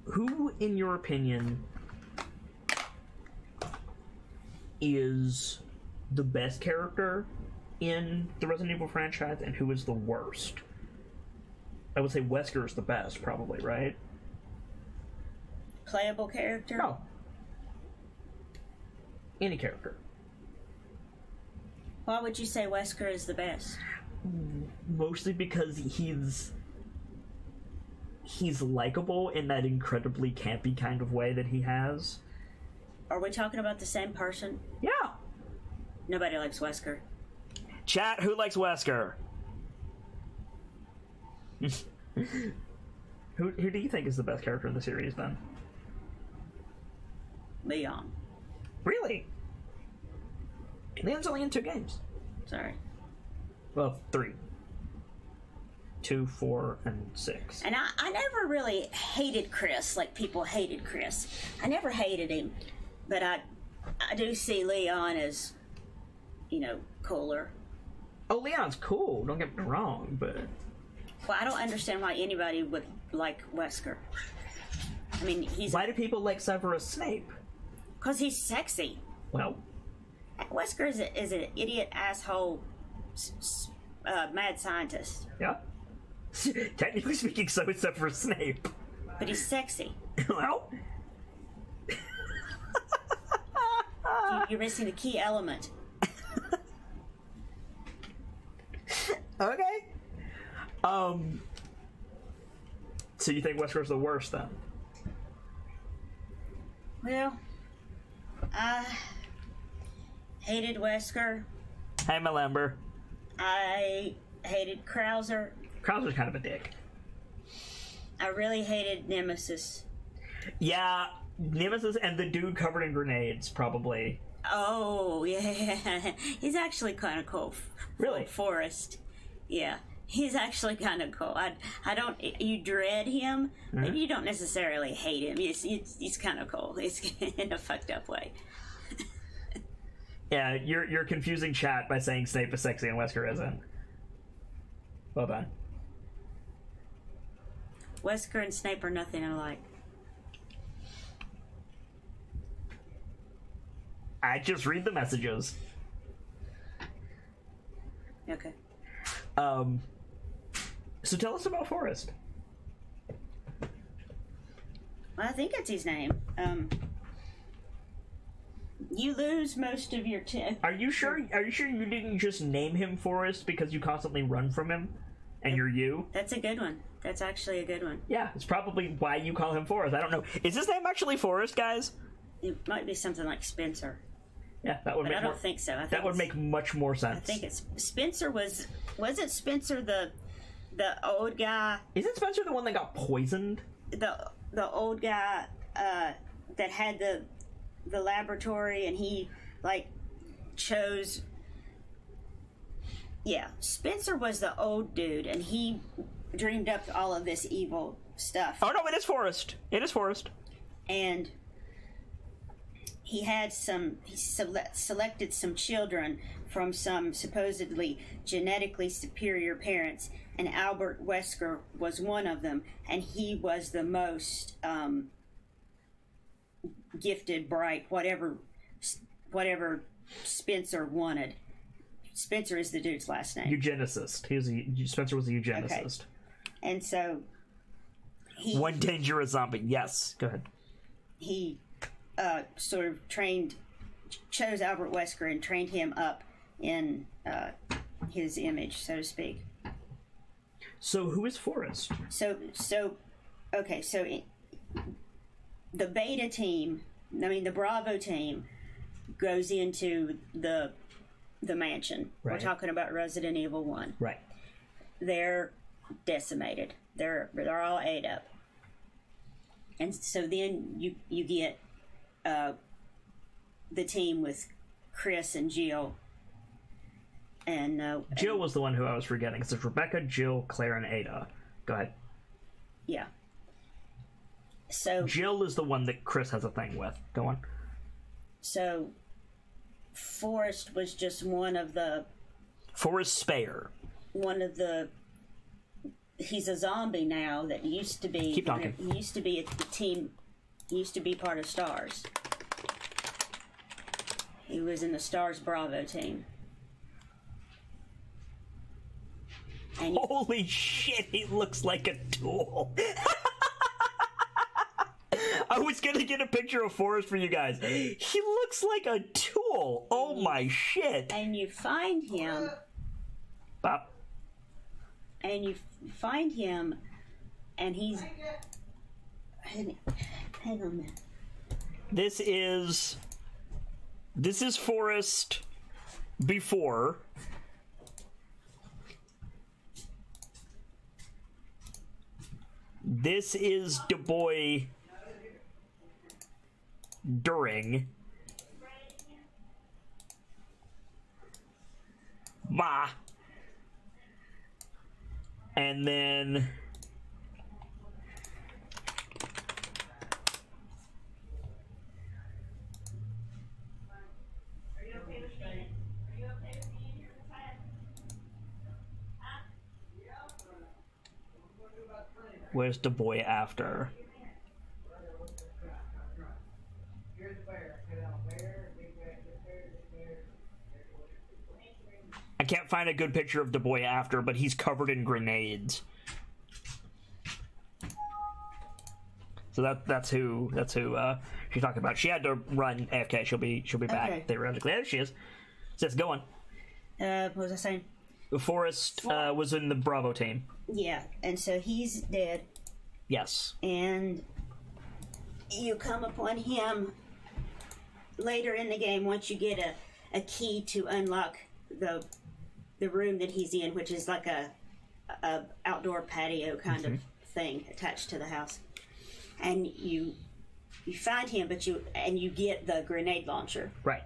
Who, in your opinion, is the best character in the Resident Evil franchise, and who is the worst? I would say Wesker is the best, probably, right? Playable character? No. Any character. Why would you say Wesker is the best? Mostly because he's likable in that incredibly campy kind of way that he has. Are we talking about the same person? Yeah. Nobody likes Wesker. Chat, who likes Wesker? Who do you think is the best character in the series, then? Leon. Really? Leon's only in 2 games. Sorry. Well, 3. 2, 4, and 6. And I never really hated Chris like people hated Chris. I never hated him. But I do see Leon as, cooler. Oh, Leon's cool, don't get me wrong, but... Well, I don't understand why anybody would like Wesker. I mean, Why do people like Severus Snape? Because he's sexy. Well... Wesker is an idiot, asshole, mad scientist. Yeah. Technically speaking, so is Severus Snape. But he's sexy. Well... You're missing the key element. Okay. So you think Wesker's the worst, then? Well, I hated Wesker. Hey, Melember. I hated Krauser. Krauser's kind of a dick. I really hated Nemesis. Yeah, Nemesis and the dude covered in grenades, probably. Oh, yeah. He's actually kind of cool. Really? Forrest. Yeah. He's actually kind of cool. I don't. You dread him, but you don't necessarily hate him. He's kind of cool. It's in a fucked up way. Yeah, you're confusing chat by saying Snape is sexy and Wesker isn't. Well done. Wesker and Snape are nothing alike. I just read the messages. Okay. So tell us about Forrest. Well, I think that's his name. You lose most of your Are you sure you didn't just name him Forrest because you constantly run from him and you're you? That's a good one. That's actually a good one. Yeah, it's probably why you call him Forrest. I don't know. Is his name actually Forrest, guys? It might be something like Spencer. Yeah, that would But make I don't think so. I think that would make much more sense. I think it's Spencer wasn't Spencer the old guy? Isn't Spencer the one that got poisoned? The old guy that had the laboratory and he like chose. Yeah, Spencer was the old dude and he dreamed up all of this evil stuff. Oh no, it is Forrest. It is Forrest. And he had selected some children from some supposedly genetically superior parents, and Albert Wesker was one of them, and he was the most gifted, bright, whatever Spencer wanted. Spencer is the dude's last name. Eugenicist. Spencer was a eugenicist. Okay. And so one dangerous zombie. Yes. Go ahead. He sort of chose Albert Wesker and trained him up in his image, so to speak. So who is Forrest? So the beta team, the Bravo team, goes into the mansion. Right. We're talking about Resident Evil 1. Right. They're decimated. They're all ate up. And so then you get the team with Chris and Jill. And Jill was the one who I was forgetting. So it's Rebecca, Jill, Claire, and Ada. Go ahead. Yeah. So Jill is the one that Chris has a thing with. Go on. So Forrest was just one of the... Forrest Speyer. He's a zombie now that used to be... Keep talking. He used to be a team... He used to be part of STARS. He was in the STARS Bravo team. And holy shit, he looks like a tool. I was gonna get a picture of Forrest for you guys. He looks like a tool. Oh my shit. And you find him... Bop. And you find him, and he's... Hang on a minute. This is Forrest before. This is Du Bois during. Bah. And then where's Du Bois after? I can't find a good picture of Du Bois after, but he's covered in grenades. So that's who she's talking about. She had to run AFK. She'll be back theoretically. There she is. Says go on. What was I saying? Forrest was in the Bravo team. Yeah, and so he's dead. Yes. And you come upon him later in the game once you get a key to unlock the room that he's in, which is like a outdoor patio kind of thing attached to the house. And you you find him, but you get the grenade launcher Right.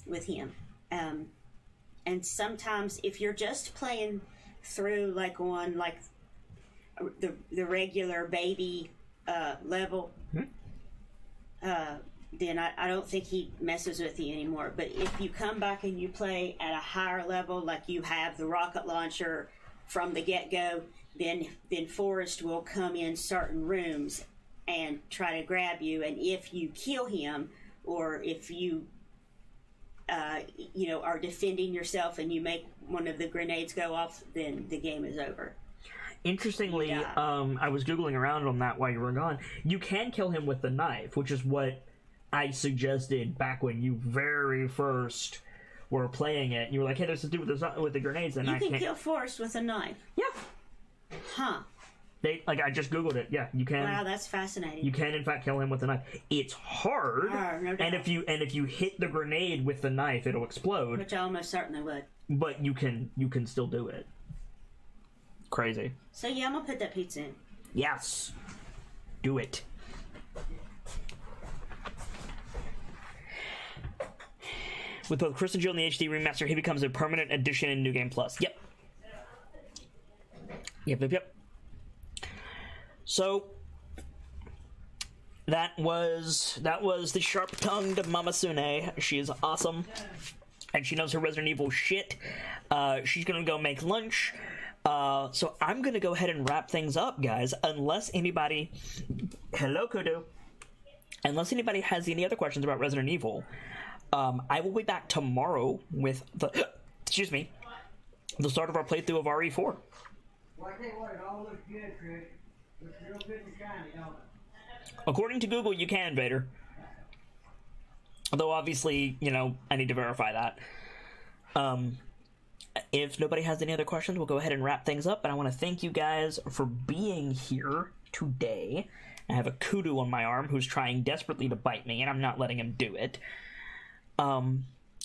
with him. And sometimes if you're just playing through like on like the regular baby level, then I don't think he messes with you anymore. But if you come back and you play at a higher level, like you have the rocket launcher from the get-go, then Forrest will come in certain rooms and try to grab you. And if you kill him, or if you are defending yourself and you make one of the grenades go off, then the game is over. Interestingly, I was Googling around on that while you were gone. You can kill him with the knife, which is what I suggested back when you very first were playing it. You were like, hey, there's to do with the grenades. And you can kill Forrest with a knife? Yeah. Huh. I just Googled it. Yeah, you can. Wow, that's fascinating. You can, in fact, kill him with a knife. It's hard. No doubt. And if you hit the grenade with the knife, it'll explode. Which I almost certainly would. But you can still do it. Crazy. So yeah, I'm gonna put that pizza in. Yes. Do it. With both Chris and Jill in the HD remaster, he becomes a permanent addition in New Game Plus. Yep. Yep. So that was the sharp-tongued Mama Sune. She is awesome, and she knows her Resident Evil shit. She's gonna go make lunch. So I'm gonna go ahead and wrap things up, guys. Unless anybody, hello Kudu. Unless anybody has any other questions about Resident Evil, I will be back tomorrow with the the start of our playthrough of RE4. Well, I tell you what, it all looks good, Chris. Looks real good and shiny, don't it? According to Google, you can, Vader. Although, obviously, I need to verify that. If nobody has any other questions, we'll go ahead and wrap things up. And I want to thank you guys for being here today. I have a kudu on my arm who's trying desperately to bite me, and I'm not letting him do it.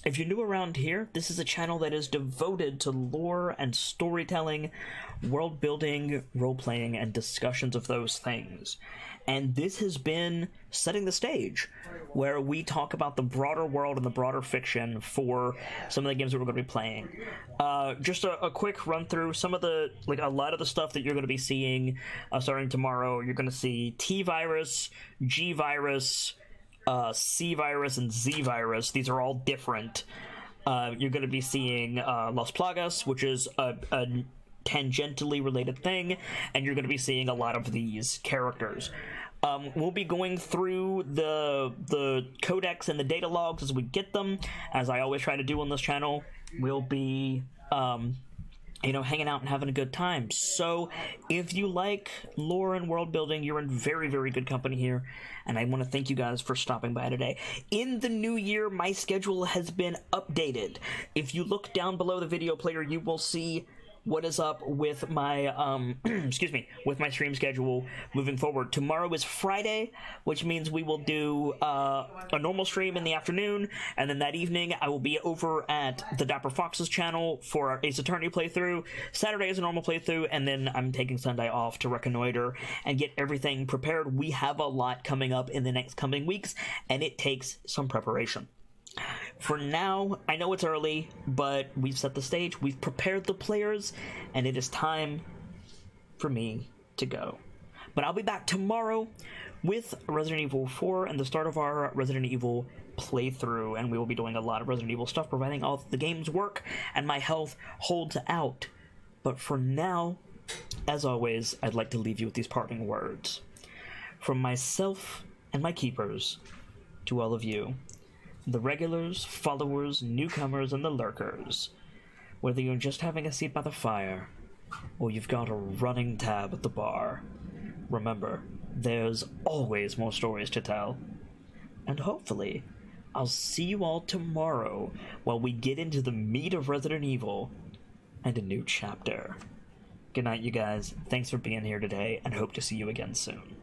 If you're new around here, this is a channel that is devoted to lore and storytelling, world building, role-playing, and discussions of those things. And this has been setting the stage, where we talk about the broader world and the broader fiction for some of the games that we're going to be playing. Just a quick run through some of a lot of the stuff that you're going to be seeing starting tomorrow. You're going to see T-Virus, G-Virus, C-Virus, and Z-Virus. These are all different. You're going to be seeing Las Plagas, which is a tangentially related thing, and you're going to be seeing a lot of these characters. We'll be going through the codex and the data logs as we get them, as I always try to do on this channel. We'll be hanging out and having a good time. So if you like lore and world building, you're in very, very good company here, and I want to thank you guys for stopping by today. In the new year, my schedule has been updated. If you look down below the video player, you will see what is up with my with my stream schedule moving forward. Tomorrow is Friday, which means we will do a normal stream in the afternoon, and then that evening I will be over at the Dapper Fox's channel for our Ace Attorney playthrough. Saturday is a normal playthrough, and then I'm taking Sunday off to reconnoiter and get everything prepared. We have a lot coming up in the next coming weeks, and it takes some preparation. For now, I know it's early, but we've set the stage, we've prepared the players, and it is time for me to go. But I'll be back tomorrow with Resident Evil 4 and the start of our Resident Evil playthrough, and we will be doing a lot of Resident Evil stuff, providing all the game's work and my health holds out. But for now, as always, I'd like to leave you with these parting words. From myself and my keepers, to all of you, the regulars, followers, newcomers, and the lurkers. Whether you're just having a seat by the fire, or you've got a running tab at the bar, remember, there's always more stories to tell. And hopefully, I'll see you all tomorrow while we get into the meat of Resident Evil and a new chapter. Good night, you guys. Thanks for being here today, and hope to see you again soon.